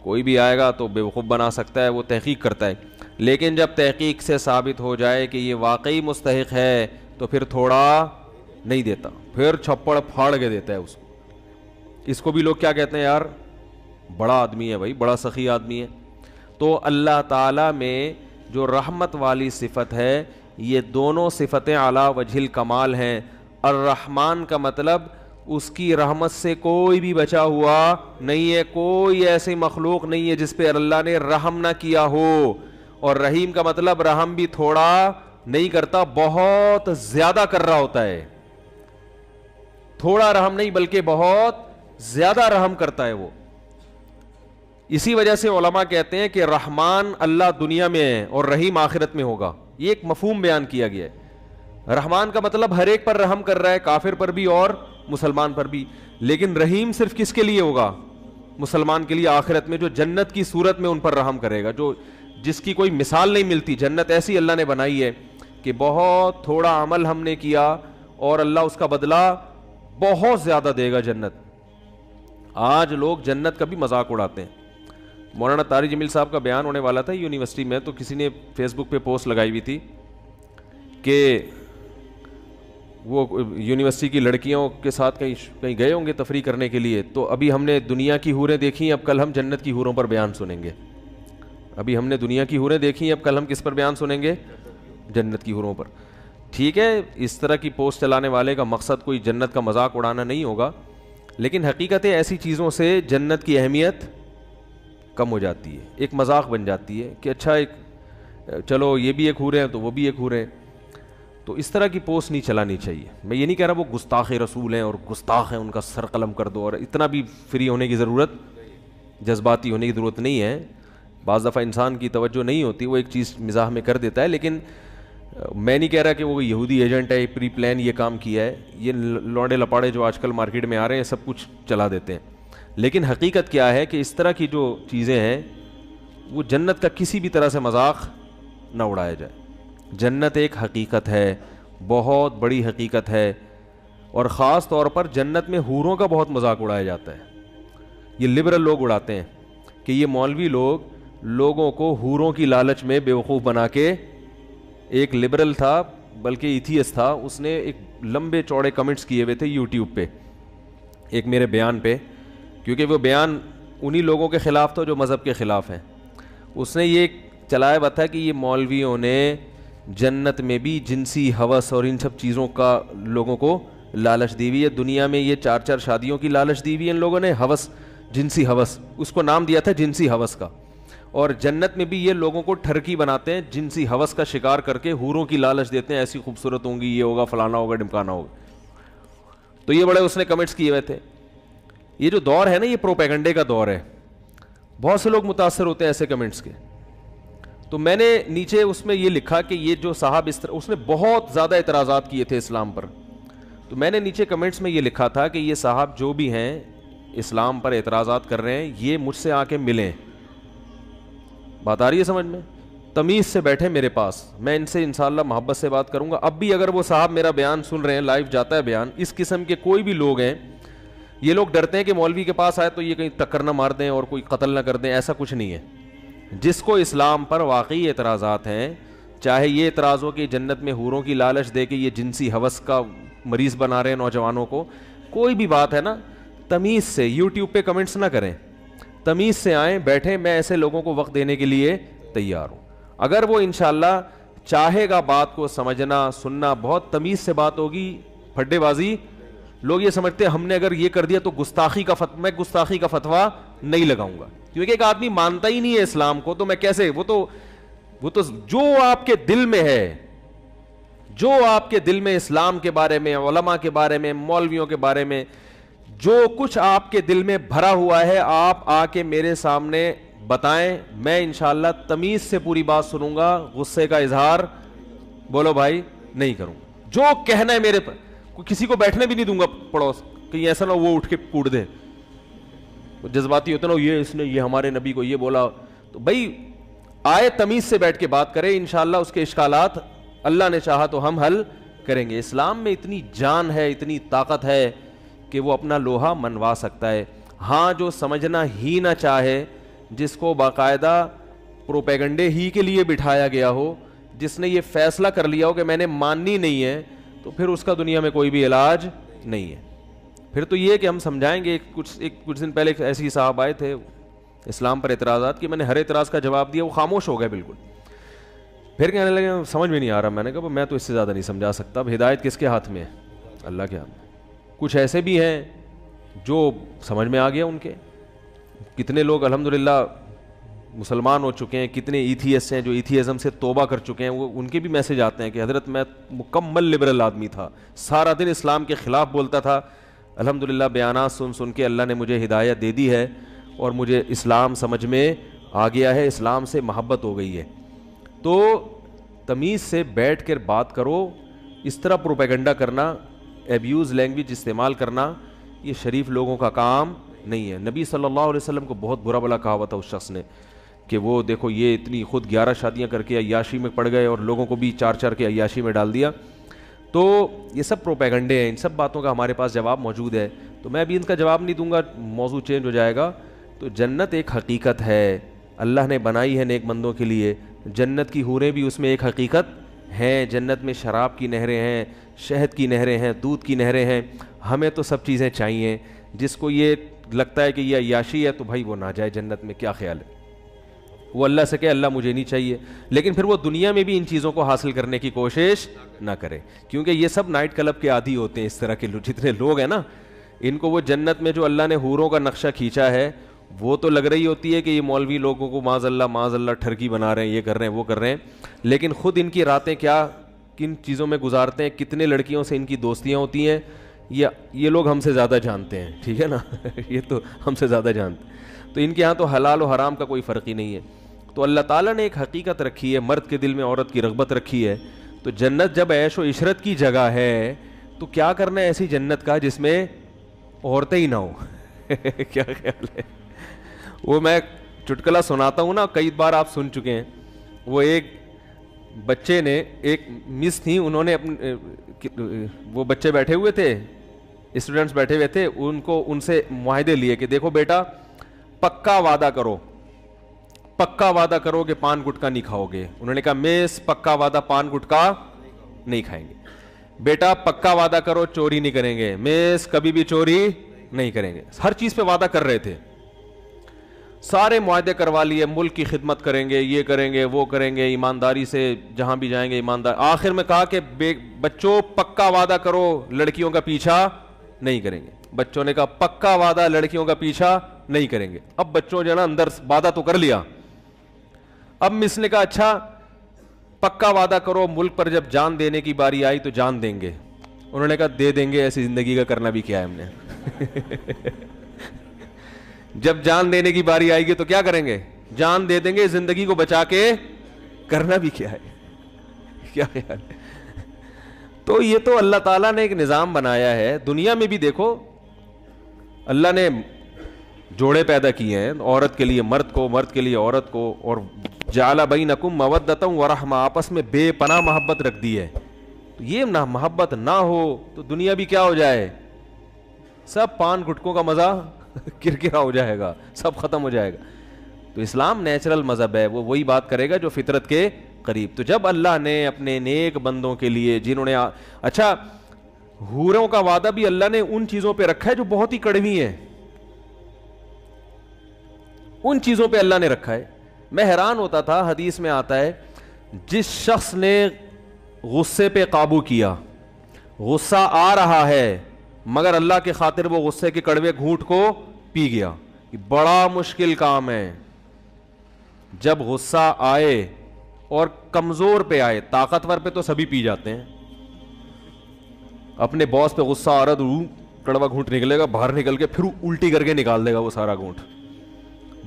کوئی بھی آئے گا تو بیوقوف بنا سکتا ہے, وہ تحقیق کرتا ہے. لیکن جب تحقیق سے ثابت ہو جائے کہ یہ واقعی مستحق ہے تو پھر تھوڑا نہیں دیتا, پھر چھپڑ پھاڑ کے دیتا ہے اس کو. اس کو بھی لوگ کیا کہتے ہیں؟ یار بڑا آدمی ہے بھائی, بڑا سخی آدمی ہے. تو اللہ تعالیٰ میں جو رحمت والی صفت ہے یہ دونوں صفتیں اعلیٰ وجہ الکمال ہیں. الرحمن کا مطلب اس کی رحمت سے کوئی بھی بچا ہوا نہیں ہے, کوئی ایسی مخلوق نہیں ہے جس پہ اللہ نے رحم نہ کیا ہو. اور رحیم کا مطلب رحم بھی تھوڑا نہیں کرتا, بہت زیادہ کر رہا ہوتا ہے. تھوڑا رحم نہیں بلکہ بہت زیادہ رحم کرتا ہے وہ. اسی وجہ سے علماء کہتے ہیں کہ رحمان اللہ دنیا میں ہے اور رحیم آخرت میں ہوگا. یہ ایک مفہوم بیان کیا گیا ہے. رحمان کا مطلب ہر ایک پر رحم کر رہا ہے, کافر پر بھی اور مسلمان پر بھی. لیکن رحیم صرف کس کے لیے ہوگا؟ مسلمان کے لیے آخرت میں, جو جنت کی صورت میں ان پر رحم کرے گا, جو جس کی کوئی مثال نہیں ملتی. جنت ایسی اللہ نے بنائی ہے کہ بہت تھوڑا عمل ہم نے کیا اور اللہ اس کا بدلہ بہت زیادہ دے گا. جنت, آج لوگ جنت کا بھی مذاق اڑاتے ہیں. مولانا طارق جمیل صاحب کا بیان ہونے والا تھا یونیورسٹی میں, تو کسی نے فیس بک پہ پوسٹ لگائی ہوئی تھی کہ وہ یونیورسٹی کی لڑکیوں کے ساتھ کہیں گئے ہوں گے تفریح کرنے کے لیے, تو ابھی ہم نے دنیا کی حوریں دیکھی, اب کل ہم جنت کی حوروں پر بیان سنیں گے. ابھی ہم نے دنیا کی حوریں دیکھی, اب کل ہم کس پر بیان سنیں گے؟ جنت کی حوروں پر. ٹھیک ہے, اس طرح کی پوسٹ چلانے والے کا مقصد کوئی جنت کا مذاق اڑانا نہیں ہوگا, لیکن حقیقت ایسی چیزوں سے جنت کی اہمیت کم ہو جاتی ہے, ایک مذاق بن جاتی ہے کہ اچھا ایک چلو یہ بھی ایک حور ہے تو وہ بھی ایک حور ہے. تو اس طرح کی پوسٹ نہیں چلانی چاہیے. میں یہ نہیں کہہ رہا وہ گستاخ رسول ہیں اور گستاخ ہیں, ان کا سر قلم کر دو, اور اتنا بھی فری ہونے کی ضرورت, جذباتی ہونے کی ضرورت نہیں ہے. بعض دفعہ انسان کی توجہ نہیں ہوتی, وہ ایک چیز مزاح میں کر دیتا ہے. لیکن میں نہیں کہہ رہا کہ وہ یہودی ایجنٹ ہے, پری پلان یہ کام کیا ہے. یہ لوڑے لپاڑے جو آج کل مارکیٹ میں آ رہے ہیں سب کچھ چلا دیتے ہیں. لیکن حقیقت کیا ہے کہ اس طرح کی جو چیزیں ہیں وہ جنت کا کسی بھی طرح سے مذاق نہ اڑایا جائے. جنت ایک حقیقت ہے, بہت بڑی حقیقت ہے, اور خاص طور پر جنت میں حوروں کا بہت مذاق اڑایا جاتا ہے. یہ لبرل لوگ اڑاتے ہیں کہ یہ مولوی لوگ لوگوں کو حوروں کی لالچ میں بیوقوف بنا کے. ایک لبرل تھا بلکہ ایتھیس تھا, اس نے ایک لمبے چوڑے کمنٹس کیے ہوئے تھے یوٹیوب پہ ایک میرے بیان پہ, کیونکہ وہ بیان انہی لوگوں کے خلاف تھا جو مذہب کے خلاف ہیں. اس نے یہ چلایا ہوا تھا کہ یہ مولویوں نے جنت میں بھی جنسی ہوس اور ان سب چیزوں کا لوگوں کو لالچ دی ہوئی ہے. دنیا میں یہ 4 شادیوں کی لالچ دی ہوئی ہے ان لوگوں نے, ہوس, جنسی ہوس, اس کو نام دیا تھا جنسی ہوس کا. اور جنت میں بھی یہ لوگوں کو ٹھرکی بناتے ہیں, جنسی ہوس کا شکار کر کے حوروں کی لالچ دیتے ہیں, ایسی خوبصورت ہوں گی, یہ ہوگا, فلانا ہوگا, ڈمکانا ہوگا. تو یہ بڑے اس نے کمنٹس کیے ہوئے تھے. یہ جو دور ہے نا یہ پروپیگنڈے کا دور ہے, بہت سے لوگ متاثر ہوتے ہیں ایسے کمنٹس کے. تو میں نے نیچے اس میں یہ لکھا کہ یہ جو صاحب اس نے بہت زیادہ اعتراضات کیے تھے اسلام پر. تو میں نے نیچے کمنٹس میں یہ لکھا تھا کہ یہ صاحب جو بھی ہیں اسلام پر اعتراضات کر رہے ہیں, یہ مجھ سے آ کے ملیں. بات آ رہی ہے سمجھ میں؟ تمیز سے بیٹھے میرے پاس, میں ان سے انشاءاللہ محبت سے بات کروں گا. اب بھی اگر وہ صاحب میرا بیان سن رہے ہیں, لائیو جاتا ہے بیان, اس قسم کے کوئی بھی لوگ ہیں, یہ لوگ ڈرتے ہیں کہ مولوی کے پاس آئے تو یہ کہیں ٹکر نہ مار دیں اور کوئی قتل نہ کر دیں, ایسا کچھ نہیں ہے. جس کو اسلام پر واقعی اعتراضات ہیں, چاہے یہ اعتراض ہو کہ جنت میں حوروں کی لالچ دے کے یہ جنسی ہوس کا مریض بنا رہے ہیں نوجوانوں کو, کوئی بھی بات ہے نا, تمیز سے یوٹیوب پہ کمنٹس نہ کریں, تمیز سے آئیں, بیٹھیں, میں ایسے لوگوں کو وقت دینے کے لیے تیار ہوں. اگر وہ انشاءاللہ چاہے گا بات کو سمجھنا سننا, بہت تمیز سے بات ہوگی. پھڈے بازی لوگ یہ سمجھتے ہیں ہم نے اگر یہ کر دیا تو گستاخی کا میں گستاخی کا فتویٰ نہیں لگاؤں گا, کیونکہ ایک آدمی مانتا ہی نہیں ہے اسلام کو, تو میں کیسے, وہ تو جو آپ کے دل میں ہے, جو آپ کے دل میں اسلام کے بارے میں, علماء کے بارے میں, مولویوں کے بارے میں جو کچھ آپ کے دل میں بھرا ہوا ہے, آپ آ کے میرے سامنے بتائیں, میں انشاءاللہ تمیز سے پوری بات سنوں گا, غصے کا اظہار بولو بھائی نہیں کروں. جو کہنا ہے میرے پر, کسی کو بیٹھنے بھی نہیں دوں گا پڑوس, کہیں ایسا نہ وہ اٹھ کے کوڑ دے, جذباتی ہوتے نا, یہ اس نے یہ ہمارے نبی کو یہ بولا, تو بھائی آئے تمیز سے بیٹھ کے بات کرے, انشاءاللہ اس کے اشکالات اللہ نے چاہا تو ہم حل کریں گے. اسلام میں اتنی جان ہے, اتنی طاقت ہے کہ وہ اپنا لوہا منوا سکتا ہے. ہاں جو سمجھنا ہی نہ چاہے, جس کو باقاعدہ پروپیگنڈے ہی کے لیے بٹھایا گیا ہو, جس نے یہ فیصلہ کر لیا ہو کہ میں نے ماننی نہیں ہے, تو پھر اس کا دنیا میں کوئی بھی علاج نہیں ہے. پھر تو یہ کہ ہم سمجھائیں گے. کچھ دن پہلے ایسے ہی صاحب آئے تھے اسلام پر اعتراضات کی, میں نے ہر اعتراض کا جواب دیا, وہ خاموش ہو گئے بالکل. پھر کہنے لگے سمجھ میں نہیں آ رہا. میں نے کہا میں تو اس سے زیادہ نہیں سمجھا سکتا, اب ہدایت کس کے ہاتھ میں ہے؟ اللہ کے ہاتھ میں. کچھ ایسے بھی ہیں جو سمجھ میں آ گیا ان کے, کتنے لوگ الحمدللہ مسلمان ہو چکے ہیں, کتنے ایتھیسٹ ہیں جو ایتھیزم سے توبہ کر چکے ہیں, وہ ان کے بھی میسج آتے ہیں کہ حضرت میں مکمل لبرل آدمی تھا, سارا دن اسلام کے خلاف بولتا تھا, الحمدللہ بیانات سن کے اللہ نے مجھے ہدایت دے دی ہے اور مجھے اسلام سمجھ میں آ گیا ہے, اسلام سے محبت ہو گئی ہے. تو تمیز سے بیٹھ کر بات کرو. اس طرح پروپیگنڈا کرنا, ایبیوز لینگویج استعمال کرنا, یہ شریف لوگوں کا کام نہیں ہے. نبی صلی اللہ علیہ وسلم کو بہت برا بلا کہا ہوا تھا اس شخص نے کہ وہ دیکھو یہ اتنی خود 11 شادیاں کر کے عیاشی میں پڑ گئے اور لوگوں کو بھی 4 کے عیاشی میں ڈال دیا. تو یہ سب پروپیگنڈے ہیں, ان سب باتوں کا ہمارے پاس جواب موجود ہے. تو میں بھی ان کا جواب نہیں دوں گا, موضوع چینج ہو جائے گا. تو جنت ایک حقیقت ہے, اللہ نے بنائی ہے نیک بندوں کے لیے. جنت کی حوریں بھی اس میں ایک حقیقت ہیں. جنت میں شراب کی نہریں ہیں, شہد کی نہریں ہیں, دودھ کی نہریں ہیں. ہمیں تو سب چیزیں چاہیے. جس کو یہ لگتا ہے کہ یہ عیاشی ہے تو بھائی وہ نہ جائے جنت میں, کیا خیال ہے؟ وہ اللہ سے کہے اللہ مجھے نہیں چاہیے, لیکن پھر وہ دنیا میں بھی ان چیزوں کو حاصل کرنے کی کوشش نہ کرے, کیونکہ یہ سب نائٹ کلب کے عادی ہوتے ہیں. اس طرح کے جتنے لوگ ہیں نا, ان کو وہ جنت میں جو اللہ نے حوروں کا نقشہ کھینچا ہے وہ تو لگ رہی ہوتی ہے کہ یہ مولوی لوگوں کو معاذ اللہ ٹھرکی بنا رہے ہیں, یہ کر رہے ہیں وہ کر رہے ہیں, لیکن خود ان کی راتیں کیا کن چیزوں میں گزارتے ہیں, کتنے لڑکیوں سے ان کی دوستیاں ہوتی ہیں, یہ لوگ ہم سے زیادہ جانتے ہیں. ٹھیک ہے نا, یہ تو ہم سے زیادہ جانتے ہیں. تو ان کے ہاں تو حلال و حرام کا کوئی فرق ہی نہیں ہے. تو اللہ تعالیٰ نے ایک حقیقت رکھی ہے, مرد کے دل میں عورت کی رغبت رکھی ہے. تو جنت جب عیش و عشرت کی جگہ ہے تو کیا کرنا ہے ایسی جنت کا جس میں عورتیں ہی نہ ہو. کیا خیال ہے؟ وہ میں چٹکلا سناتا ہوں نا, کئی بار آپ سن چکے ہیں. وہ ایک بچے نے, ایک مس تھیں, انہوں نے اپنے وہ بچے بیٹھے ہوئے تھے, اسٹوڈنٹس بیٹھے ہوئے تھے, ان سے معاہدے لیے کہ دیکھو بیٹا پکا وعدہ کرو کہ پان گٹکا نہیں کھاؤ گے. انہوں نے کہا میس پکا وعدہ پان گٹکا نہیں کھائیں گے. بیٹا پکا وعدہ کرو چوری نہیں کریں گے. میس کبھی بھی چوری نہیں کریں گے. ہر چیز پہ وعدہ کر رہے تھے, سارے معاہدے کروا لیے, ملک کی خدمت کریں گے, یہ کریں گے وہ کریں گے, ایمانداری سے جہاں بھی جائیں گے ایماندار. آخر میں کہا کہ بچوں پکا وعدہ کرو لڑکیوں کا پیچھا نہیں کریں گے. بچوں نے کہا پکا وعدہ لڑکیوں کا پیچھا نہیں کریں گے. اب بچوں جو ہے نا اندر وعدہ تو کر لیا. اب مس نے کہا اچھا پکا وعدہ کرو ملک پر جب جان دینے کی باری آئی تو جان دیں گے. انہوں نے کہا دے دیں گے, ایسی زندگی کا کرنا بھی کیا ہے ہم نے. جب جان دینے کی باری آئے گی تو کیا کریں گے, جان دے دیں گے, زندگی کو بچا کے کرنا بھی کیا ہے. کیا خیال ہے؟ تو یہ تو اللہ تعالیٰ نے ایک نظام بنایا ہے. دنیا میں بھی دیکھو اللہ نے جوڑے پیدا کیے ہیں, عورت کے لیے مرد کو, مرد کے لیے عورت کو, اور جعل بینکم مودۃ ورحمہ، آپس میں بے پناہ محبت رکھ دی ہے. تو یہ نہ محبت نہ ہو تو دنیا بھی کیا ہو جائے، سب پان گٹکوں کا مزہ کرکرا ہو جائے گا، سب ختم ہو جائے گا. تو اسلام نیچرل مذہب ہے، وہ وہی بات کرے گا جو فطرت کے قریب. تو جب اللہ نے اپنے نیک بندوں کے لیے جنہوں نے اچھا حوروں کا وعدہ بھی اللہ نے ان چیزوں پہ رکھا ہے جو بہت ہی کڑوی ہیں، ان چیزوں پہ اللہ نے رکھا ہے. میں حیران ہوتا تھا، حدیث میں آتا ہے جس شخص نے غصے پہ قابو کیا، غصہ آ رہا ہے مگر اللہ کے خاطر وہ غصے کے کڑوے گھونٹ کو پی گیا. یہ بڑا مشکل کام ہے. جب غصہ آئے اور کمزور پہ آئے، طاقتور پہ تو سبھی پی جاتے ہیں. اپنے باس پہ غصہ آ رہا تو کڑوا گھونٹ نکلے گا، باہر نکل کے پھر الٹی کر کے نکال دے گا وہ سارا گھونٹ.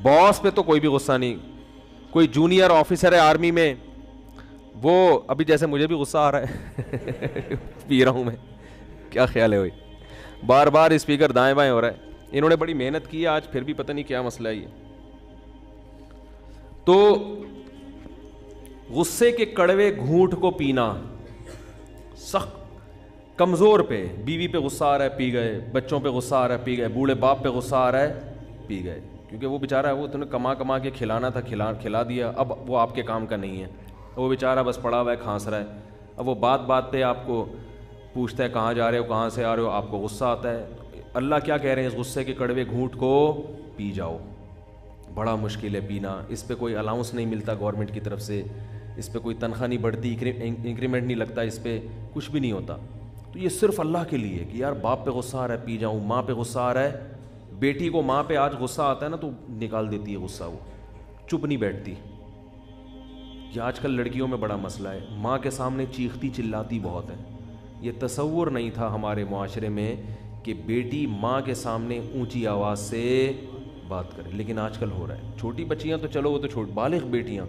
باس پہ تو کوئی بھی غصہ نہیں. کوئی جونیئر آفیسر ہے آرمی میں، وہ ابھی جیسے مجھے بھی غصہ آ رہا ہے پی رہا ہوں میں، کیا خیال ہے بھائی، بار بار اسپیکر دائیں بائیں ہو رہا ہے. انہوں نے بڑی محنت کی ہے آج، پھر بھی پتہ نہیں کیا مسئلہ ہے یہ. تو غصے کے کڑوے گھونٹ کو پینا سخت. کمزور پہ، بیوی پہ غصہ آ رہا ہے پی گئے، بچوں پہ غصہ آ رہا ہے پی گئے، بوڑھے باپ پہ غصہ آ رہا ہے پی گئے. کیونکہ وہ بیچارہ ہے، وہ تمہیں کما کے کھلانا تھا، کھلا دیا، اب وہ آپ کے کام کا نہیں ہے. وہ بیچارہ بس پڑا ہوا ہے، کھانس رہا ہے. اب وہ بات پہ آپ کو پوچھتا ہے کہاں جا رہے ہو، کہاں سے آ رہے ہو، آپ کو غصہ آتا ہے. اللہ کیا کہہ رہے ہیں، اس غصے کے کڑوے گھونٹ کو پی جاؤ. بڑا مشکل ہے پینا. اس پہ کوئی الاؤنس نہیں ملتا گورنمنٹ کی طرف سے، اس پہ کوئی تنخواہ نہیں بڑھتی، انکریمنٹ نہیں لگتا، اس پہ کچھ بھی نہیں ہوتا. تو یہ صرف اللہ کے لیے کہ یار باپ پہ غصہ آ رہا ہے پی جاؤں، ماں پہ غصہ آ رہا ہے. بیٹی کو ماں پہ آج غصہ آتا ہے نا تو نکال دیتی ہے غصہ، وہ چپ نہیں بیٹھتی. یہ آج کل لڑکیوں میں بڑا مسئلہ ہے، ماں کے سامنے چیختی چلاتی بہت ہے. یہ تصور نہیں تھا ہمارے معاشرے میں کہ بیٹی ماں کے سامنے اونچی آواز سے بات کرے، لیکن آج کل ہو رہا ہے. چھوٹی بچیاں تو چلو وہ تو بالغ بیٹیاں،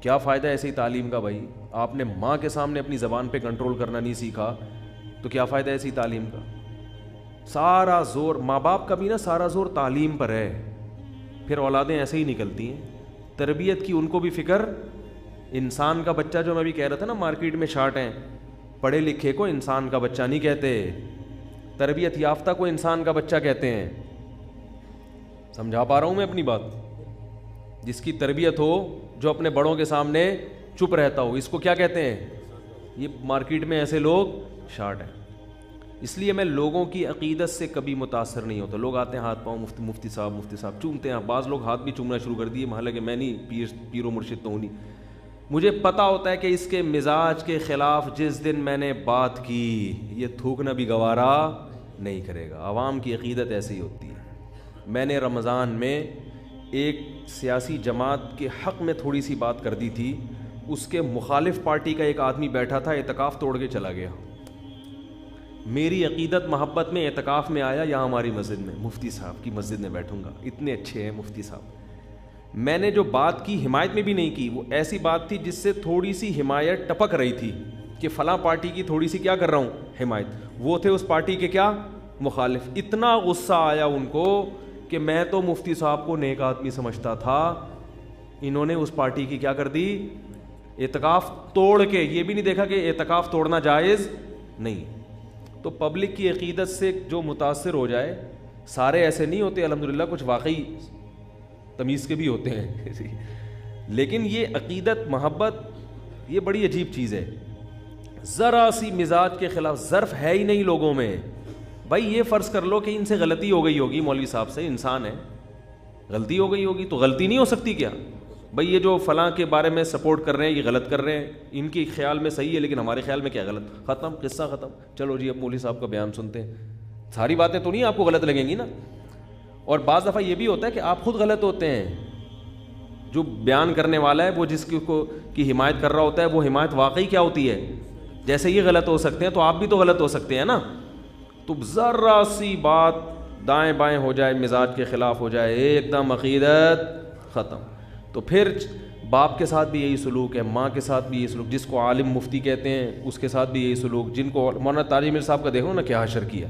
کیا فائدہ ایسی تعلیم کا بھائی؟ آپ نے ماں کے سامنے اپنی زبان پہ کنٹرول کرنا نہیں سیکھا تو کیا فائدہ ایسی تعلیم کا؟ سارا زور ماں باپ کا بھی نا، سارا زور تعلیم پر ہے، پھر اولادیں ایسے ہی نکلتی ہیں. تربیت کی ان کو بھی فکر. انسان کا بچہ، جو میں بھی کہہ رہا تھا نا مارکیٹ میں شارٹ ہیں، پڑھے لکھے کو انسان کا بچہ نہیں کہتے، تربیت یافتہ کو انسان کا بچہ کہتے ہیں. سمجھا پا رہا ہوں میں اپنی بات؟ جس کی تربیت ہو، جو اپنے بڑوں کے سامنے چپ رہتا ہو، اس کو کیا کہتے ہیں؟ یہ مارکیٹ میں ایسے لوگ شارٹ ہیں. اس لیے میں لوگوں کی عقیدت سے کبھی متاثر نہیں ہوتا. لوگ آتے ہیں ہاتھ پاؤں مفتی صاحب چومتے ہیں. بعض لوگ ہاتھ بھی چومنا شروع کر دیے، حالانکہ میں نہیں پیر و مرشد تو ہوں نہیں. مجھے پتہ ہوتا ہے کہ اس کے مزاج کے خلاف جس دن میں نے بات کی، یہ تھوکنا بھی گوارا نہیں کرے گا. عوام کی عقیدت ایسی ہی ہوتی ہے. میں نے رمضان میں ایک سیاسی جماعت کے حق میں تھوڑی سی بات کر دی تھی، اس کے مخالف پارٹی کا ایک آدمی بیٹھا تھا، اعتکاف توڑ کے چلا گیا. میری عقیدت محبت میں اعتکاف میں آیا یہاں ہماری مسجد میں، مفتی صاحب کی مسجد میں بیٹھوں گا، اتنے اچھے ہیں مفتی صاحب. میں نے جو بات کی حمایت میں بھی نہیں کی، وہ ایسی بات تھی جس سے تھوڑی سی حمایت ٹپک رہی تھی کہ فلاں پارٹی کی تھوڑی سی کیا کر رہا ہوں، حمایت. وہ تھے اس پارٹی کے کیا مخالف. اتنا غصہ آیا ان کو کہ میں تو مفتی صاحب کو نیک آدمی سمجھتا تھا، انہوں نے اس پارٹی کی کیا کر دی، اعتکاف توڑ کے. یہ بھی نہیں دیکھا کہ اعتکاف توڑنا جائز نہیں. تو پبلک کی عقیدت سے جو متاثر ہو جائے، سارے ایسے نہیں ہوتے الحمدللہ، کچھ واقعی تمیز کے بھی ہوتے ہیں لیکن یہ عقیدت محبت یہ بڑی عجیب چیز ہے. ذرا سی مزاج کے خلاف ظرف ہے ہی نہیں لوگوں میں. بھائی یہ فرض کر لو کہ ان سے غلطی ہو گئی ہوگی، مولوی صاحب سے، انسان ہے، غلطی ہو گئی ہوگی تو غلطی نہیں ہو سکتی کیا؟ بھائی یہ جو فلاں کے بارے میں سپورٹ کر رہے ہیں یہ غلط کر رہے ہیں، ان کی خیال میں صحیح ہے لیکن ہمارے خیال میں کیا غلط، ختم، قصہ ختم. چلو جی اب مولوی صاحب کا بیان سنتے ہیں. ساری باتیں تو نہیں آپ کو غلط لگیں گی نا. اور بعض دفعہ یہ بھی ہوتا ہے کہ آپ خود غلط ہوتے ہیں. جو بیان کرنے والا ہے، وہ جس کی حمایت کر رہا ہوتا ہے، وہ حمایت واقعی کیا ہوتی ہے، جیسے یہ غلط ہو سکتے ہیں تو آپ بھی تو غلط ہو سکتے ہیں نا. تو ذرا سی بات دائیں بائیں ہو جائے، مزاج کے خلاف ہو جائے، ایک دم عقیدت ختم. تو پھر باپ کے ساتھ بھی یہی سلوک ہے، ماں کے ساتھ بھی یہی سلوک. جس کو عالم مفتی کہتے ہیں اس کے ساتھ بھی یہی سلوک. جن کو مولانا طارق جمیل صاحب کا دیکھو نا کیا حشر کیا،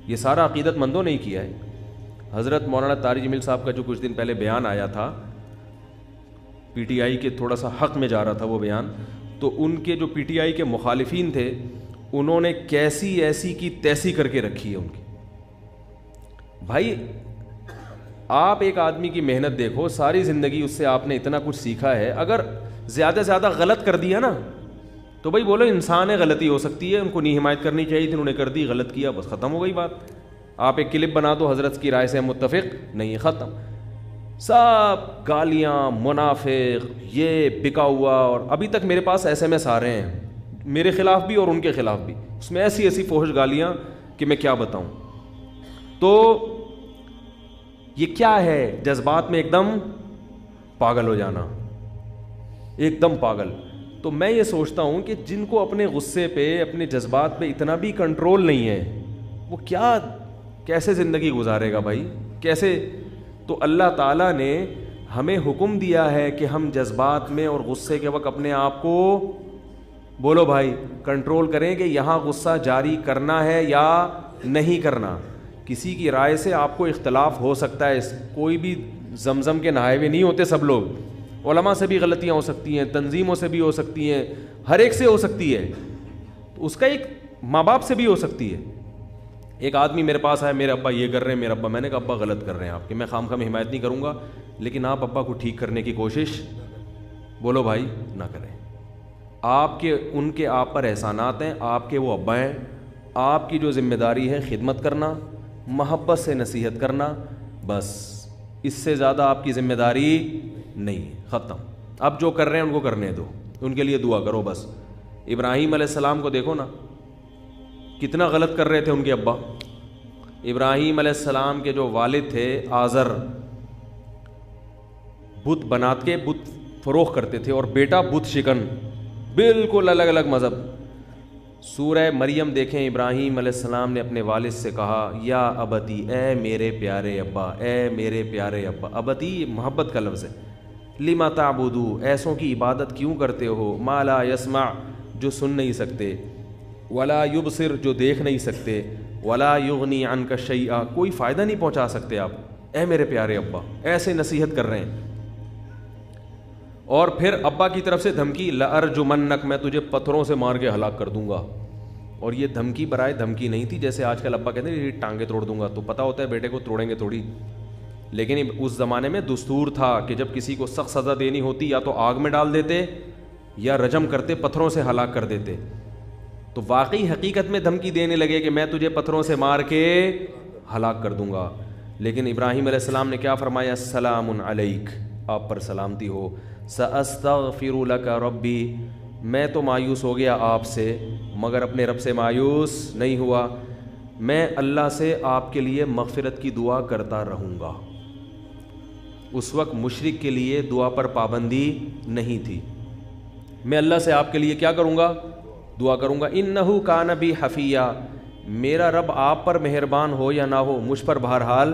یہ سارا عقیدت مندوں نے کیا ہے. حضرت مولانا طارق جمیل صاحب کا جو کچھ دن پہلے بیان آیا تھا، پی ٹی آئی کے تھوڑا سا حق میں جا رہا تھا وہ بیان, تو ان کے جو پی ٹی آئی کے مخالفین تھے انہوں نے کیسی ایسی کی تیسی کر کے رکھی ہے ان کی. بھائی آپ ایک آدمی کی محنت دیکھو, ساری زندگی اس سے آپ نے اتنا کچھ سیکھا ہے, اگر زیادہ سے زیادہ غلط کر دیا نا تو بھائی بولو انسان ہے, غلطی ہو سکتی ہے, ان کو نہیں حمایت کرنی چاہیے تھی, انہوں نے کر دی, غلط کیا, بس ختم ہو گئی بات. آپ ایک کلپ بنا دو حضرت کی رائے سے ہم متفق نہیں, ختم. سب گالیاں, منافق, یہ بکا ہوا, اور ابھی تک میرے پاس ایس ایم ایس آ رہے ہیں میرے خلاف بھی اور ان کے خلاف بھی, اس میں ایسی ایسی فحش گالیاں کہ میں کیا بتاؤں. تو یہ کیا ہے, جذبات میں ایک دم پاگل ہو جانا, ایک دم پاگل. تو میں یہ سوچتا ہوں کہ جن کو اپنے غصے پہ, اپنے جذبات پہ اتنا بھی کنٹرول نہیں ہے, وہ کیا کیسے زندگی گزارے گا بھائی, کیسے؟ تو اللہ تعالیٰ نے ہمیں حکم دیا ہے کہ ہم جذبات میں اور غصے کے وقت اپنے آپ کو, بولو بھائی, کنٹرول کریں کہ یہاں غصہ جاری کرنا ہے یا نہیں کرنا. کسی کی رائے سے آپ کو اختلاف ہو سکتا ہے, کوئی بھی زمزم کے نہائے ہوئے نہیں ہوتے سب لوگ, علماء سے بھی غلطیاں ہو سکتی ہیں, تنظیموں سے بھی ہو سکتی ہیں, ہر ایک سے ہو سکتی ہے, تو اس کا ایک ماں باپ سے بھی ہو سکتی ہے. ایک آدمی میرے پاس آیا, میرے ابا یہ کر رہے ہیں, میرے ابا, میں نے کہا ابا غلط کر رہے ہیں آپ کے, میں خواہ میں حمایت نہیں کروں گا, لیکن آپ ابا کو ٹھیک کرنے کی کوشش, بولو بھائی, نہ کریں. آپ کے ان کے آپ پر احسانات ہیں, آپ کے وہ ابا ہیں, آپ کی جو ذمہ داری ہے خدمت کرنا, محبت سے نصیحت کرنا, بس اس سے زیادہ آپ کی ذمہ داری نہیں, ختم. اب جو کر رہے ہیں ان کو کرنے دو, ان کے لیے دعا کرو بس. ابراہیم علیہ السلام کو دیکھو نا, کتنا غلط کر رہے تھے ان کے ابا. ابراہیم علیہ السلام کے جو والد تھے آزر, بت بنات کے بت فروخت کرتے تھے, اور بیٹا بت شکن, بالکل الگ الگ مذہب. سورہ مریم دیکھیں, ابراہیم علیہ السلام نے اپنے والد سے کہا, یا ابتی, اے میرے پیارے ابا, اے میرے پیارے ابا. ابتی محبت کا لفظ ہے. لما تعبدو, ایسوں کی عبادت کیوں کرتے ہو, ما لا یسمع, جو سن نہیں سکتے, ولا یبصر, جو دیکھ نہیں سکتے, ولا یغنی عنک شیئا, کوئی فائدہ نہیں پہنچا سکتے آپ, اے میرے پیارے ابا. ایسے نصیحت کر رہے ہیں. اور پھر ابا کی طرف سے دھمکی, لأرجمنک, میں تجھے پتھروں سے مار کے ہلاک کر دوں گا. اور یہ دھمکی برائے دھمکی نہیں تھی, جیسے آج کل ابا کہتے ہیں یہ ٹانگیں توڑ دوں گا, تو پتہ ہوتا ہے بیٹے کو توڑیں گے تھوڑی. لیکن اس زمانے میں دستور تھا کہ جب کسی کو سخت سزا دینی ہوتی یا تو آگ میں ڈال دیتے یا رجم کرتے, پتھروں سے ہلاک کر دیتے. تو واقعی حقیقت میں دھمکی دینے لگے کہ میں تجھے پتھروں سے مار کے ہلاک کر دوں گا. لیکن ابراہیم علیہ السلام نے کیا فرمایا, السلام علیک, آپ پر سلامتی ہو. سأستغفر لک ربی, میں تو مایوس ہو گیا آپ سے, مگر اپنے رب سے مایوس نہیں ہوا, میں اللہ سے آپ کے لیے مغفرت کی دعا کرتا رہوں گا. اس وقت مشرک کے لیے دعا پر پابندی نہیں تھی. میں اللہ سے آپ کے لیے کیا کروں گا, دعا کروں گا. انہ کان بی حفیہ, میرا رب آپ پر مہربان ہو یا نہ ہو, مجھ پر بہرحال,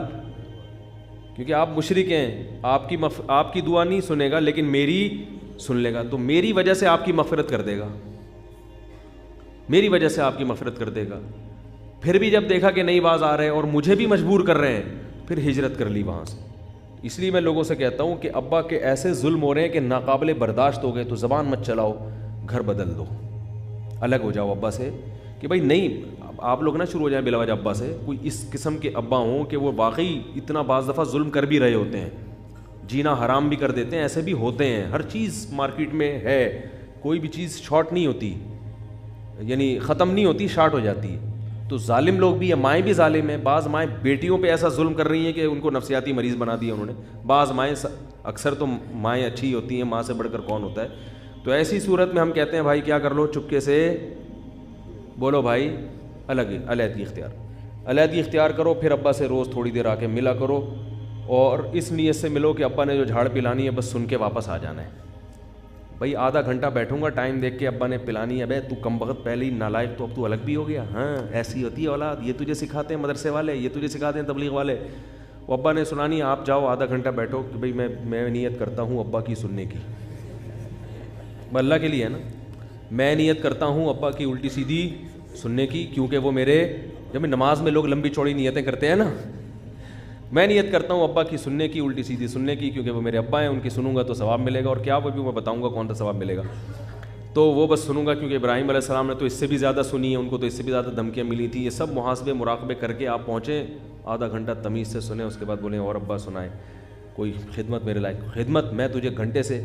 کیونکہ آپ مشرک ہیں, آپ کی دعا نہیں سنے گا لیکن میری سن لے گا, تو میری وجہ سے آپ کی مغفرت کر دے گا, میری وجہ سے آپ کی مغفرت کر دے گا. پھر بھی جب دیکھا کہ نہیں باز آ رہے اور مجھے بھی مجبور کر رہے ہیں, پھر ہجرت کر لی وہاں سے. اس لیے میں لوگوں سے کہتا ہوں کہ ابا کے ایسے ظلم ہو رہے ہیں کہ ناقابل برداشت ہو گئے, تو زبان مت چلاؤ, گھر بدل دو, الگ ہو جاؤ ابا سے. کہ بھائی نہیں, آپ لوگ نہ شروع ہو جائیں بلا وجہ ابا سے. کوئی اس قسم کے ابا ہوں کہ وہ واقعی اتنا بعض دفعہ ظلم کر بھی رہے ہوتے ہیں, جینا حرام بھی کر دیتے ہیں, ایسے بھی ہوتے ہیں. ہر چیز مارکیٹ میں ہے, کوئی بھی چیز شارٹ نہیں ہوتی, یعنی ختم نہیں ہوتی, شارٹ ہو جاتی ہے. تو ظالم لوگ بھی ہیں, مائیں بھی ظالم ہیں. بعض مائیں بیٹیوں پہ ایسا ظلم کر رہی ہیں کہ ان کو نفسیاتی مریض بنا دیا انہوں نے. بعض مائیں, اکثر تو مائیں اچھی ہوتی ہیں, ماں سے بڑھ کر کون ہوتا ہے. تو ایسی صورت میں ہم کہتے ہیں بھائی کیا کر لو, چپکے سے, بولو بھائی, علیحدگی اختیار کرو. پھر ابا سے روز تھوڑی دیر آ کے ملا کرو, اور اس نیت سے ملو کہ ابا نے جو جھاڑ پلانی ہے بس سن کے واپس آ جانا ہے. بھائی آدھا گھنٹہ بیٹھوں گا, ٹائم دیکھ کے ابا نے پلانی ہے, بھائی تو کم وقت پہلے ہی نالائق, تو اب تو الگ بھی ہو گیا. ہاں ایسی ہوتی ہے اولاد, یہ تجھے سکھاتے ہیں مدرسے والے, یہ تجھے سکھاتے ہیں تبلیغ والے. وہ ابا نے سنانی, آپ جاؤ آدھا گھنٹہ بیٹھو کہ بھائی میں نیت کرتا ہوں ابا کی سننے کی. اللہ کے لیے ہے نا, میں نیت کرتا ہوں ابا کی الٹی سیدھی سننے کی, کیونکہ وہ میرے, جب نماز میں لوگ لمبی چوڑی نیتیں کرتے ہیں نا, میں نیت کرتا ہوں ابا کی سننے کی، الٹی سیدھی سننے کی، کیونکہ وہ میرے ابا ہیں، ان کی سنوں گا تو ثواب ملے گا، اور کیا وہ بھی میں بتاؤں گا کون سا ثواب ملے گا، تو وہ بس سنوں گا، کیونکہ ابراہیم علیہ السلام نے تو اس سے بھی زیادہ سنی ہے، ان کو تو اس سے بھی زیادہ دھمکیاں ملی تھیں. یہ سب محاسبے مراقبے کر کے آپ پہنچیں، آدھا گھنٹہ تمیز سے سنیں، اس کے بعد بولیں اور ابا سنائیں کوئی خدمت میرے لائق، خدمت میں تجھے گھنٹے سے،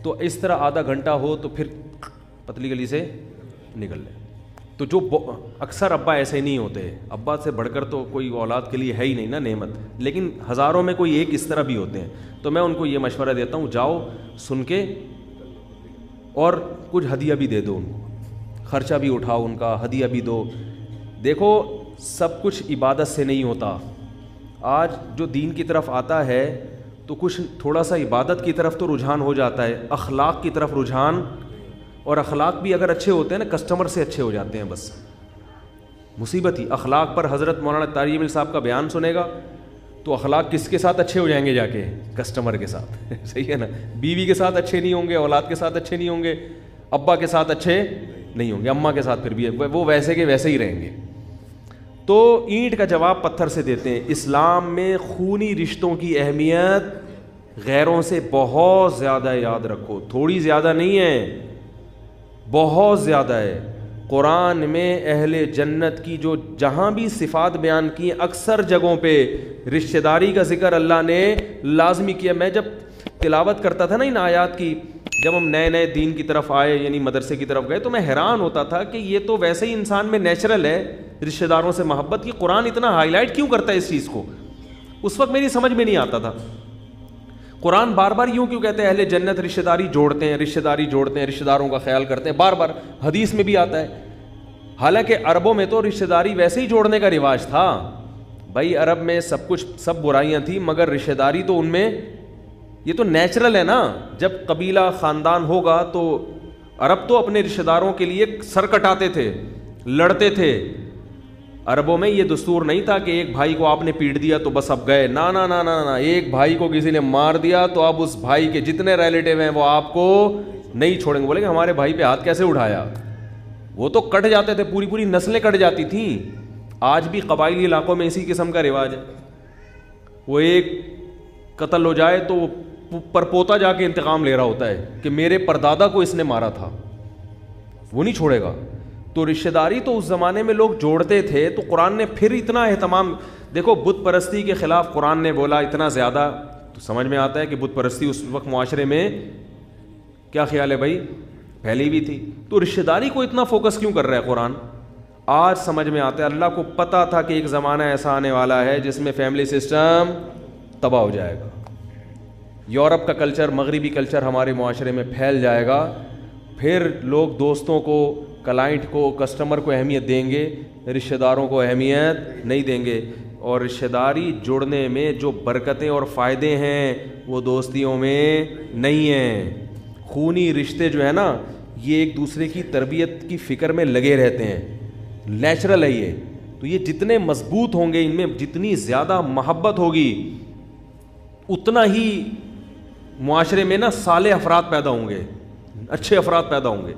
تو اس طرح آدھا گھنٹہ ہو تو پھر پتلی گلی سے نکل لیں. تو جو اکثر ابا ایسے نہیں ہوتے، ابا سے بڑھ کر تو کوئی اولاد کے لیے ہے ہی نہیں نا نعمت، لیکن ہزاروں میں کوئی ایک اس طرح بھی ہوتے ہیں. تو میں ان کو یہ مشورہ دیتا ہوں، جاؤ سن کے اور کچھ ہدیہ بھی دے دو ان کو، خرچہ بھی اٹھاؤ ان کا، ہدیہ بھی دو. دیکھو سب کچھ عبادت سے نہیں ہوتا. آج جو دین کی طرف آتا ہے تو کچھ تھوڑا سا عبادت کی طرف تو رجحان ہو جاتا ہے، اخلاق کی طرف رجحان، اور اخلاق بھی اگر اچھے ہوتے ہیں نا کسٹمر سے اچھے ہو جاتے ہیں. بس مصیبت ہی اخلاق پر. حضرت مولانا طارق جمیل صاحب کا بیان سنے گا تو اخلاق کس کے ساتھ اچھے ہو جائیں گے؟ جا کے کسٹمر کے ساتھ. صحیح ہے نا؟ بیوی کے ساتھ اچھے نہیں ہوں گے، اولاد کے ساتھ اچھے نہیں ہوں گے، ابا کے ساتھ اچھے نہیں ہوں گے، اماں کے ساتھ پھر بھی وہ ویسے کے ویسے ہی رہیں گے. تو اینٹ کا جواب پتھر سے دیتے ہیں. اسلام میں خونی رشتوں کی اہمیت غیروں سے بہت زیادہ ہے، یاد رکھو، تھوڑی زیادہ نہیں ہے، بہت زیادہ ہے. قرآن میں اہل جنت کی جو جہاں بھی صفات بیان کی ہیں اکثر جگہوں پہ رشتہ داری کا ذکر اللہ نے لازمی کیا. میں جب تلاوت کرتا تھا نا ان آیات کی، جب ہم نئے نئے دین کی طرف آئے یعنی مدرسے کی طرف گئے، تو میں حیران ہوتا تھا کہ یہ تو ویسے ہی انسان میں نیچرل ہے رشتہ داروں سے محبت کی، قرآن اتنا ہائی لائٹ کیوں کرتا ہے اس چیز کو؟ اس وقت میری سمجھ میں نہیں آتا تھا. قرآن بار بار یوں کیوں کہتے ہیں اہل جنت رشتہ داری جوڑتے ہیں، رشتہ داری جوڑتے ہیں، رشتہ داروں کا خیال کرتے ہیں، بار بار حدیث میں بھی آتا ہے. حالانکہ عربوں میں تو رشتہ داری ویسے ہی جوڑنے کا رواج تھا. بھائی عرب میں سب کچھ، سب برائیاں تھیں، مگر رشتہ داری تو ان میں یہ تو نیچرل ہے نا. جب قبیلہ خاندان ہوگا تو عرب تو اپنے رشتہ داروں کے لیے سر کٹاتے تھے، لڑتے تھے. عربوں میں یہ دستور نہیں تھا کہ ایک بھائی کو آپ نے پیٹ دیا تو بس اب گئے، نا نا نا نا نا. ایک بھائی کو کسی نے مار دیا تو اب اس بھائی کے جتنے ریلیٹیو ہیں وہ آپ کو نہیں چھوڑیں گے. بولے کہ ہمارے بھائی پہ ہاتھ کیسے اٹھایا؟ وہ تو کٹ جاتے تھے، پوری پوری نسلیں کٹ جاتی تھیں. آج بھی قبائلی علاقوں میں اسی قسم کا رواج ہے. وہ ایک قتل ہو جائے تو وہ پرپوتا جا کے انتقام لے رہا ہوتا ہے کہ میرے پردادا کو اس نے مارا تھا، وہ نہیں چھوڑے گا. تو رشتہ داری تو اس زمانے میں لوگ جوڑتے تھے. تو قرآن نے پھر اتنا اہتمام، دیکھو بت پرستی کے خلاف قرآن نے بولا اتنا زیادہ، تو سمجھ میں آتا ہے کہ بت پرستی اس وقت معاشرے میں کیا خیال ہے بھائی، پھیلی بھی تھی. تو رشتہ داری کو اتنا فوکس کیوں کر رہا ہے قرآن؟ آج سمجھ میں آتا ہے. اللہ کو پتہ تھا کہ ایک زمانہ ایسا آنے والا ہے جس میں فیملی سسٹم تباہ ہو جائے گا، یورپ کا کلچر، مغربی کلچر ہمارے معاشرے میں پھیل جائے گا. پھر لوگ دوستوں کو، کلائنٹ کو، کسٹمر کو اہمیت دیں گے، رشتہ داروں کو اہمیت نہیں دیں گے. اور رشتہ داری جوڑنے میں جو برکتیں اور فائدے ہیں وہ دوستیوں میں نہیں ہیں. خونی رشتے جو ہے نا یہ ایک دوسرے کی تربیت کی فکر میں لگے رہتے ہیں، نیچرل ہے یہ. تو یہ جتنے مضبوط ہوں گے، ان میں جتنی زیادہ محبت ہوگی، اتنا ہی معاشرے میں نا صالح افراد پیدا ہوں گے، اچھے افراد پیدا ہوں گے.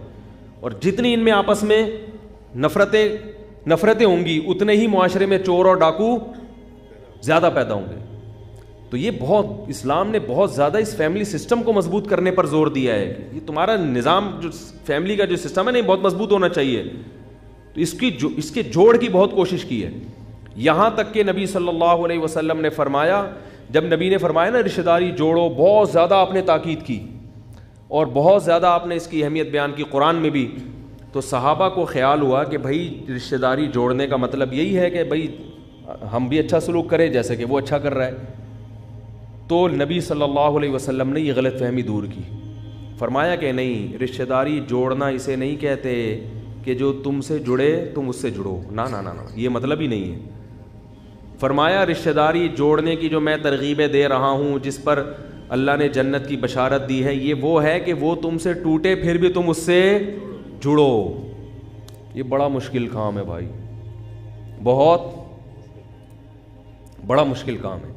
اور جتنی ان میں آپس میں نفرتیں ہوں گی، اتنے ہی معاشرے میں چور اور ڈاکو زیادہ پیدا ہوں گے. تو یہ بہت، اسلام نے بہت زیادہ اس فیملی سسٹم کو مضبوط کرنے پر زور دیا ہے. یہ تمہارا نظام جو فیملی کا جو سسٹم ہے نا، یہ بہت مضبوط ہونا چاہیے. تو اس کے جوڑ کی بہت کوشش کی ہے. یہاں تک کہ نبی صلی اللہ علیہ وسلم نے فرمایا، جب نبی نے فرمایا نا رشتہ داری جوڑو، بہت زیادہ آپ نے تاکید کی اور بہت زیادہ آپ نے اس کی اہمیت بیان کی قرآن میں بھی. تو صحابہ کو خیال ہوا کہ بھائی رشتہ داری جوڑنے کا مطلب یہی ہے کہ بھائی ہم بھی اچھا سلوک کریں جیسے کہ وہ اچھا کر رہا ہے. تو نبی صلی اللہ علیہ وسلم نے یہ غلط فہمی دور کی. فرمایا کہ نہیں، رشتہ داری جوڑنا اسے نہیں کہتے کہ جو تم سے جڑے تم اس سے جڑو، نا نا نا نا، یہ مطلب ہی نہیں ہے. فرمایا رشتہ داری جوڑنے کی جو میں ترغیبیں دے رہا ہوں، جس پر اللہ نے جنت کی بشارت دی ہے، یہ وہ ہے کہ وہ تم سے ٹوٹے پھر بھی تم اس سے جڑو. یہ بڑا مشکل کام ہے بھائی، بہت بڑا مشکل کام ہے،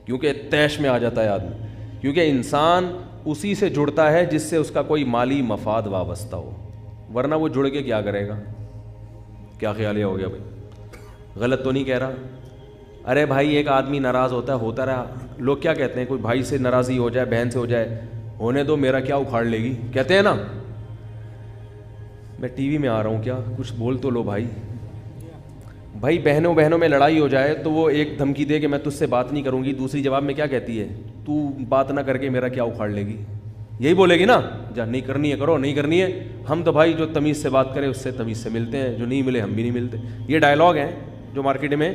کیونکہ طیش میں آ جاتا ہے آدمی. کیونکہ انسان اسی سے جڑتا ہے جس سے اس کا کوئی مالی مفاد وابستہ ہو، ورنہ وہ جڑ کے کیا کرے گا؟ کیا خیال یہ ہو گیا بھائی؟ غلط تو نہیں کہہ رہا؟ ارے بھائی ایک آدمی ناراض ہوتا رہا, لوگ کیا کہتے ہیں, کوئی بھائی سے ناراضی ہو جائے, بہن سے ہو جائے, ہونے دو میرا کیا اکھاڑ لے گی, کہتے ہیں نا. میں ٹی وی میں آ رہا ہوں کیا, کچھ بول تو لو بھائی. بھائی بہنوں میں لڑائی ہو جائے تو وہ ایک دھمکی دے کہ میں تجھ سے بات نہیں کروں گی, دوسری جواب میں کیا کہتی ہے, تو بات نہ کر کے میرا کیا اکھاڑ لے گی, یہی بولے گی نا. جا نہیں کرنی ہے کرو, نہیں کرنی ہے. ہم تو بھائی جو تمیز سے بات کرے اس سے تمیز سے ملتے ہیں, جو نہیں ملے ہم بھی نہیں ملتے. یہ ڈائلاگ ہیں جو مارکیٹ میں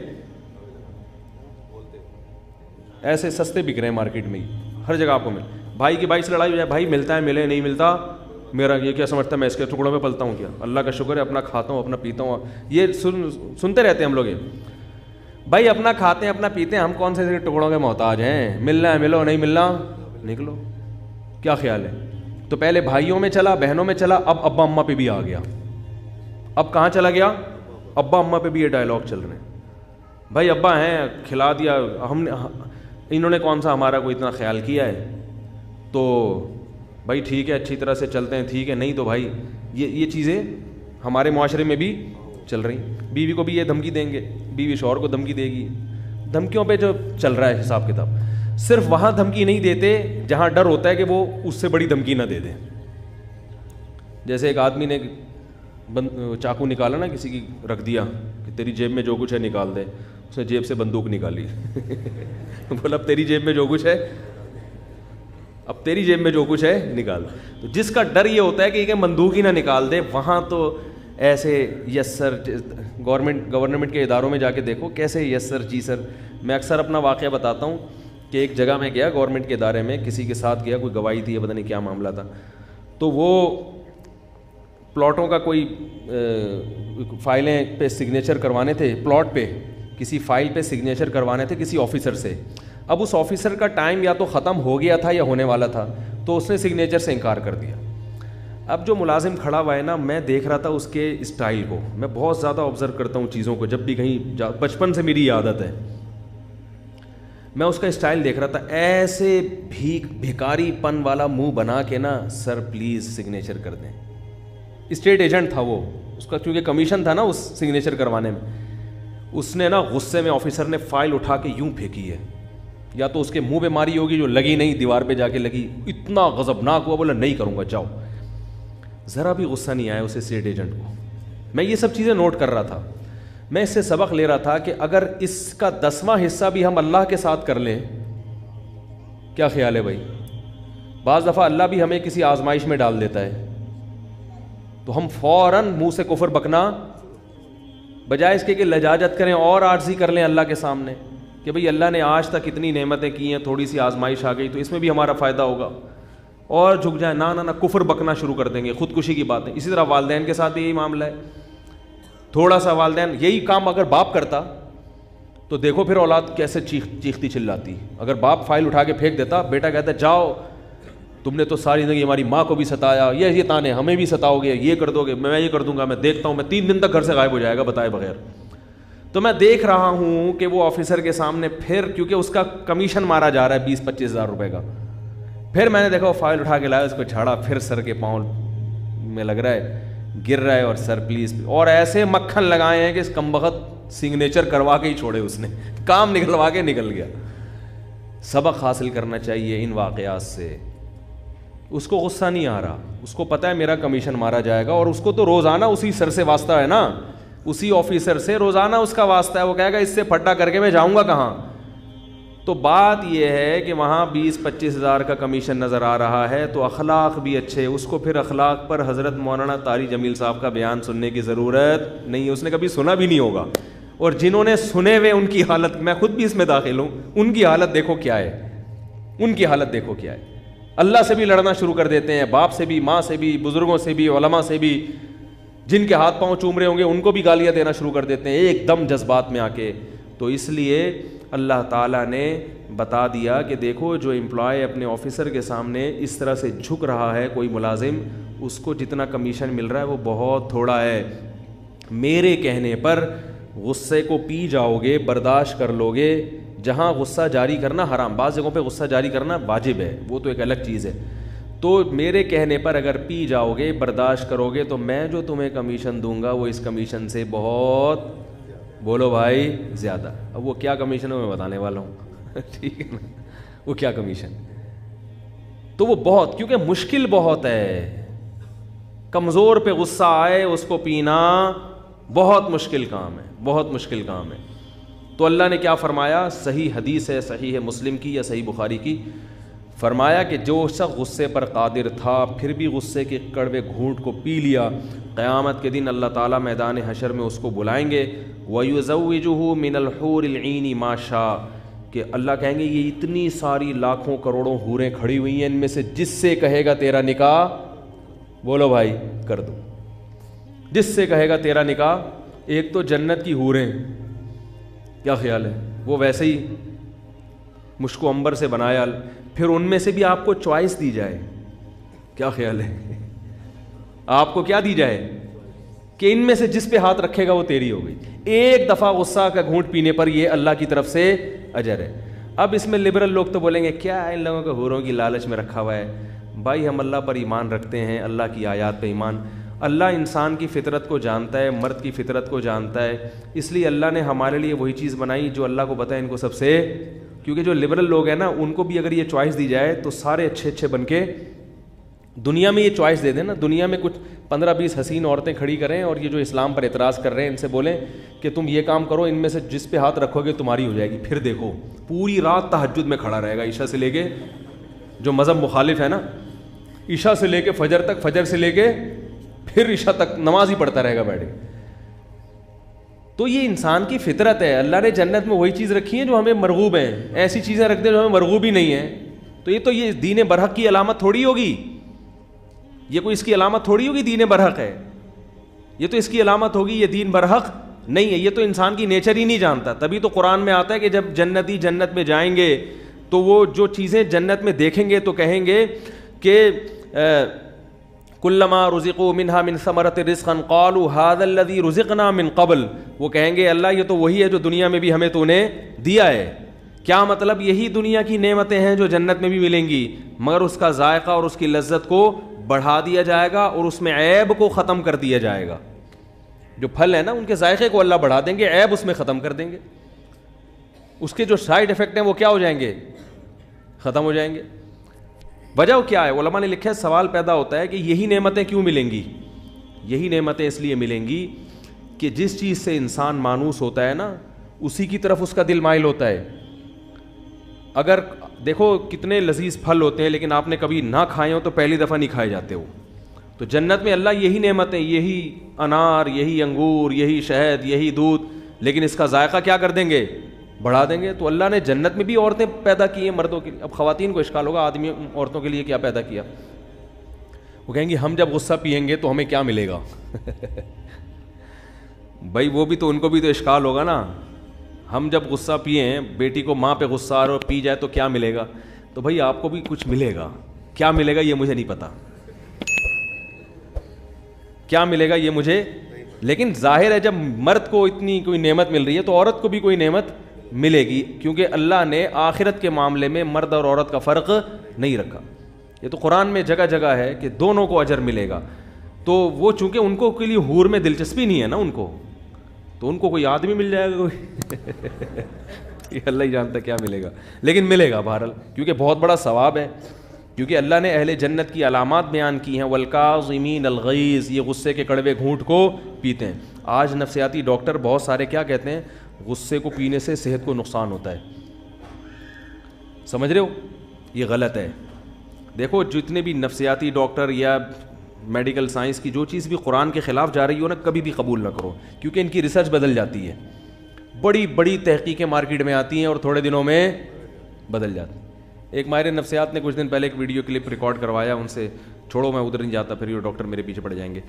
ایسے سستے بک رہے ہیں, مارکیٹ میں ہر جگہ آپ کو مل. بھائی کی بھائی سے لڑائی ہو جائے, بھائی ملتا ہے ملے, نہیں ملتا میرا یہ کیا سمجھتا ہے میں اس کے ٹکڑوں میں پلتا ہوں کیا, اللہ کا شکر ہے اپنا کھاتا ہوں اپنا پیتا ہوں. یہ سنتے رہتے ہیں ہم لوگ. یہ بھائی اپنا کھاتے ہیں اپنا پیتے ہیں, ہم کون سے ٹکڑوں کے محتاج ہیں, ملنا ہے ملو, نہیں ملنا نکلو. کیا خیال ہے؟ تو پہلے بھائیوں میں چلا, بہنوں میں چلا, اب ابا اماں پہ بھی آ گیا. اب کہاں چلا گیا؟ ابا اماں پہ بھی یہ ڈائلاگ چل رہے ہیں. بھائی ابا ہیں, کھلا دیا ہم نے, انہوں نے کون سا ہمارا کوئی اتنا خیال کیا ہے, تو بھائی ٹھیک ہے اچھی طرح سے چلتے ہیں, ٹھیک ہے, نہیں تو بھائی یہ چیزیں ہمارے معاشرے میں بھی چل رہی. بیوی کو بھی یہ دھمکی دیں گے, بیوی شوہر کو دھمکی دے گی. دھمکیوں پہ جو چل رہا ہے حساب کتاب. صرف وہاں دھمکی نہیں دیتے جہاں ڈر ہوتا ہے کہ وہ اس سے بڑی دھمکی نہ دے دیں. جیسے ایک آدمی نے چاقو نکالا نا, کسی کی رکھ دیا کہ تیری جیب میں جو کچھ ہے نکال دے. اس نے جیب سے بندوق نکالی. بولا اب تیری جیب میں جو کچھ ہے, اب تیری جیب میں جو کچھ ہے نکال. تو جس کا ڈر یہ ہوتا ہے کہ یہ بندوق ہی نہ نکال دے, وہاں تو ایسے یس سر. گورنمنٹ کے اداروں میں جا کے دیکھو کیسے یس سر جی سر. میں اکثر اپنا واقعہ بتاتا ہوں کہ ایک جگہ میں گیا گورنمنٹ کے ادارے میں, کسی کے ساتھ گیا, کوئی گواہی تھی, پتہ نہیں کیا معاملہ تھا. تو وہ پلاٹوں کا کوئی فائلیں پہ سگنیچر کروانے تھے, پلاٹ پہ کسی فائل پہ سگنیچر کروانے تھے کسی آفیسر سے. اب اس آفیسر کا ٹائم یا تو ختم ہو گیا تھا یا ہونے والا تھا, تو اس نے سگنیچر سے انکار کر دیا. اب جو ملازم کھڑا ہوا ہے نا, میں دیکھ رہا تھا اس کے اسٹائل کو. میں بہت زیادہ آبزرو کرتا ہوں چیزوں کو, جب بھی کہیں بچپن سے میری عادت ہے. میں اس کا اسٹائل دیکھ رہا تھا, ایسے بھیکاری پن والا منہ بنا کے نا, سر پلیز سگنیچر کر دیں. اسٹیٹ ایجنٹ تھا وہ, اس کا چونکہ کمیشن تھا نا اس سگنیچر کروانے میں. اس نے نا غصے میں, آفیسر نے فائل اٹھا کے یوں پھینکی ہے, یا تو اس کے منہ پہ ماری ہوگی جو لگی نہیں, دیوار پہ جا کے لگی. اتنا غضبناک ہوا, بولا نہیں کروں گا جاؤ. ذرا بھی غصہ نہیں آیا اس اسٹیٹ ایجنٹ کو. میں یہ سب چیزیں نوٹ کر رہا تھا. میں اس سے سبق لے رہا تھا کہ اگر اس کا 10واں حصہ بھی ہم اللہ کے ساتھ کر لیں, کیا خیال ہے بھائی؟ بعض دفعہ اللہ بھی ہمیں کسی آزمائش میں ڈال دیتا ہے, تو ہم فوراً منہ سے کفر بکنا بجائے اس کے کہ لجاجت کریں اور عاجزی کر لیں اللہ کے سامنے کہ بھئی اللہ نے آج تک اتنی نعمتیں کی ہیں, تھوڑی سی آزمائش آ گئی تو اس میں بھی ہمارا فائدہ ہوگا, اور جھک جائیں. نہ کفر بکنا شروع کر دیں گے, خودکشی کی باتیں. اسی طرح والدین کے ساتھ بھی یہی معاملہ ہے. تھوڑا سا والدین یہی کام اگر باپ کرتا تو دیکھو پھر اولاد کیسے چیختی چلاتی. اگر باپ فائل اٹھا کے پھینک دیتا, بیٹا کہتا جاؤ تم نے تو ساری زندگی ہماری ماں کو بھی ستایا, یہ تانے ہمیں بھی ستاؤ گے, یہ کر دو گے, میں یہ کر دوں گا, میں دیکھتا ہوں, میں 3 دن تک گھر سے غائب ہو جائے گا بتائے بغیر. تو میں دیکھ رہا ہوں کہ وہ آفیسر کے سامنے پھر, کیونکہ اس کا کمیشن مارا جا رہا ہے 20-25 ہزار روپے کا, پھر میں نے دیکھا وہ فائل اٹھا کے لایا, اس کو جھاڑا, پھر سر کے پاؤں میں لگ رہا ہے, گر رہا ہے, اور سر پلیز, اور ایسے مکھن لگائے ہیں کہ اس کمبخت سگنیچر کروا کے ہی چھوڑے, اس نے کام نکلوا کے نکل گیا. سبق حاصل کرنا چاہیے ان واقعات سے. اس کو غصہ نہیں آ رہا, اس کو پتہ ہے میرا کمیشن مارا جائے گا, اور اس کو تو روزانہ اسی سر سے واسطہ ہے نا, اسی آفیسر سے روزانہ اس کا واسطہ ہے. وہ کہے گا اس سے پھٹا کر کے میں جاؤں گا کہاں. تو بات یہ ہے کہ وہاں 20-25 ہزار کا کمیشن نظر آ رہا ہے, تو اخلاق بھی اچھے. اس کو پھر اخلاق پر حضرت مولانا طاری جمیل صاحب کا بیان سننے کی ضرورت نہیں ہے, اس نے کبھی سنا بھی نہیں ہوگا. اور جنہوں نے سنے ہوئے ان کی حالت, میں خود بھی اس میں داخل ہوں, ان کی حالت دیکھو کیا ہے, ان کی حالت دیکھو کیا ہے. اللہ سے بھی لڑنا شروع کر دیتے ہیں, باپ سے بھی, ماں سے بھی, بزرگوں سے بھی, علماء سے بھی, جن کے ہاتھ پاؤں چوم رہے ہوں گے ان کو بھی گالیاں دینا شروع کر دیتے ہیں ایک دم جذبات میں آ کے. تو اس لیے اللہ تعالیٰ نے بتا دیا کہ دیکھو جو امپلائی اپنے آفیسر کے سامنے اس طرح سے جھک رہا ہے, کوئی ملازم, اس کو جتنا کمیشن مل رہا ہے وہ بہت تھوڑا ہے. میرے کہنے پر غصے کو پی جاؤ گے, برداشت کر لو گے. جہاں غصہ جاری کرنا حرام, بعض جگہوں پہ غصہ جاری کرنا واجب ہے, وہ تو ایک الگ چیز ہے. تو میرے کہنے پر اگر پی جاؤ گے, برداشت کرو گے, تو میں جو تمہیں کمیشن دوں گا وہ اس کمیشن سے بہت بولو بھائی زیادہ. اب وہ کیا کمیشن ہے میں بتانے والا ہوں ٹھیک ہے نا, وہ کیا کمیشن. تو وہ بہت, کیونکہ مشکل بہت ہے, کمزور پہ غصہ آئے اس کو پینا بہت مشکل کام ہے, بہت مشکل کام ہے. تو اللہ نے کیا فرمایا, صحیح حدیث ہے, صحیح ہے مسلم کی یا صحیح بخاری کی, فرمایا کہ جو شخص غصے پر قادر تھا پھر بھی غصے کے کڑوے گھونٹ کو پی لیا, قیامت کے دن اللہ تعالیٰ میدان حشر میں اس کو بلائیں گے. وَيُزَوِّجُهُ مِنَ الْحُورِ الْعِينِ مَا شَاءَ, کہ اللہ کہیں گے یہ اتنی ساری لاکھوں کروڑوں حوریں کھڑی ہوئی ہیں, ان میں سے جس سے کہے گا تیرا نکاح, بولو بھائی کر دو, جس سے کہے گا تیرا نکاح. ایک تو جنت کی حوریں, کیا خیال ہے, وہ ویسے ہی مشک و عنبر سے بنایا, پھر ان میں سے بھی آپ کو چوائس دی جائے, کیا خیال ہے, آپ کو کیا دی جائے کہ ان میں سے جس پہ ہاتھ رکھے گا وہ تیری ہو گئی. ایک دفعہ غصہ کا گھونٹ پینے پر یہ اللہ کی طرف سے اجر ہے. اب اس میں لبرل لوگ تو بولیں گے کیا ان لوگوں کو حوروں کی لالچ میں رکھا ہوا ہے. بھائی ہم اللہ پر ایمان رکھتے ہیں, اللہ کی آیات پہ ایمان. اللہ انسان کی فطرت کو جانتا ہے, مرد کی فطرت کو جانتا ہے, اس لیے اللہ نے ہمارے لیے وہی چیز بنائی جو اللہ کو پتہ ہے ان کو سب سے. کیونکہ جو لبرل لوگ ہیں نا ان کو بھی اگر یہ چوائس دی جائے تو سارے اچھے اچھے بن کے دنیا میں یہ چوائس دے دیں نا, دنیا میں کچھ 15-20 حسین عورتیں کھڑی کریں اور یہ جو اسلام پر اعتراض کر رہے ہیں ان سے بولیں کہ تم یہ کام کرو, ان میں سے جس پہ ہاتھ رکھو گے تمہاری ہو جائے گی. پھر دیکھو پوری رات تہجد میں کھڑا رہے گا, عشاء سے لے کے, جو مذہب مخالف ہے نا, عشاء سے لے کے فجر تک, فجر سے لے کے پھر عشاء تک نماز ہی پڑھتا رہے گا بیٹھ کے. تو یہ انسان کی فطرت ہے. اللہ نے جنت میں وہی چیز رکھی ہے جو ہمیں مرغوب ہیں, ایسی چیزیں رکھ دیں جو ہمیں مرغوب ہی نہیں ہیں. تو یہ دین برحق کی علامت تھوڑی ہوگی, یہ کوئی اس کی علامت تھوڑی ہوگی دین برحق ہے, یہ تو اس کی علامت ہوگی یہ دین برحق نہیں ہے. یہ تو انسان کی نیچر ہی نہیں جانتا. تبھی تو قرآن میں آتا ہے کہ جب جنتی جنت میں جائیں گے تو وہ جو چیزیں جنت میں دیکھیں گے تو کہیں گے کہ کلما رزقوا منها من ثمرۃ رزقا قالوا هذا الذي رزقنا من قبل, وہ کہیں گے اللہ یہ تو وہی ہے جو دنیا میں بھی ہمیں تو نے دیا ہے. کیا مطلب, یہی دنیا کی نعمتیں ہیں جو جنت میں بھی ملیں گی, مگر اس کا ذائقہ اور اس کی لذت کو بڑھا دیا جائے گا اور اس میں عیب کو ختم کر دیا جائے گا. جو پھل ہے نا ان کے ذائقے کو اللہ بڑھا دیں گے, عیب اس میں ختم کر دیں گے. اس کے جو سائیڈ افیکٹ ہیں وہ کیا ہو جائیں گے, ختم ہو جائیں گے. وجہ کیا ہے, علماء نے لکھا ہے سوال پیدا ہوتا ہے کہ یہی نعمتیں کیوں ملیں گی. یہی نعمتیں اس لیے ملیں گی کہ جس چیز سے انسان مانوس ہوتا ہے نا اسی کی طرف اس کا دل مائل ہوتا ہے. اگر دیکھو کتنے لذیذ پھل ہوتے ہیں لیکن آپ نے کبھی نہ کھائے ہو تو پہلی دفعہ نہیں کھائے جاتے ہو. تو جنت میں اللہ یہی نعمتیں, یہی انار, یہی انگور, یہی شہد, یہی دودھ, لیکن اس کا ذائقہ کیا کر دیں گے, بڑھا دیں گے. تو اللہ نے جنت میں بھی عورتیں پیدا کی ہیں مردوں کے لیے. اب خواتین کو اشکال ہوگا آدمی عورتوں کے لیے کیا پیدا کیا, وہ کہیں گی ہم جب غصہ پئیں گے تو ہمیں کیا ملے گا بھائی وہ بھی تو, ان کو بھی تو اشکال ہوگا نا. ہم جب غصہ پئیں, بیٹی کو ماں پہ غصہ آ رہا اور پی جائے تو کیا ملے گا. تو بھائی آپ کو بھی کچھ ملے گا, کیا ملے گا یہ مجھے نہیں پتا, کیا ملے گا یہ مجھے. لیکن ظاہر ہے جب مرد کو اتنی کوئی نعمت مل رہی ہے تو عورت کو بھی کوئی نعمت ملے گی, کیونکہ اللہ نے آخرت کے معاملے میں مرد اور عورت کا فرق نہیں رکھا. یہ تو قرآن میں جگہ جگہ ہے کہ دونوں کو اجر ملے گا. تو وہ چونکہ ان کو کے لیے حور میں دلچسپی نہیں ہے نا ان کو, تو ان کو کوئی آدمی مل جائے گا کوئی یہ اللہ ہی جانتا کیا ملے گا, لیکن ملے گا بہرحال, کیونکہ بہت بڑا ثواب ہے. کیونکہ اللہ نے اہل جنت کی علامات بیان کی ہیں, والکاظمین الغیظ, یہ غصے کے کڑوے گھونٹ کو پیتے ہیں. آج نفسیاتی ڈاکٹر بہت سارے کیا کہتے ہیں, غصے کو پینے سے صحت کو نقصان ہوتا ہے. سمجھ رہے ہو, یہ غلط ہے. دیکھو جتنے بھی نفسیاتی ڈاکٹر یا میڈیکل سائنس کی جو چیز بھی قرآن کے خلاف جا رہی ہو نا کبھی بھی قبول نہ کرو, کیونکہ ان کی ریسرچ بدل جاتی ہے. بڑی بڑی تحقیقیں مارکیٹ میں آتی ہیں اور تھوڑے دنوں میں بدل جاتی ہیں. ایک ماہر نفسیات نے کچھ دن پہلے ایک ویڈیو کلپ ریکارڈ کروایا, ان سے چھوڑو میں ادھر نہیں جاتا, پھر یہ ڈاکٹر میرے پیچھے پڑ جائیں گے.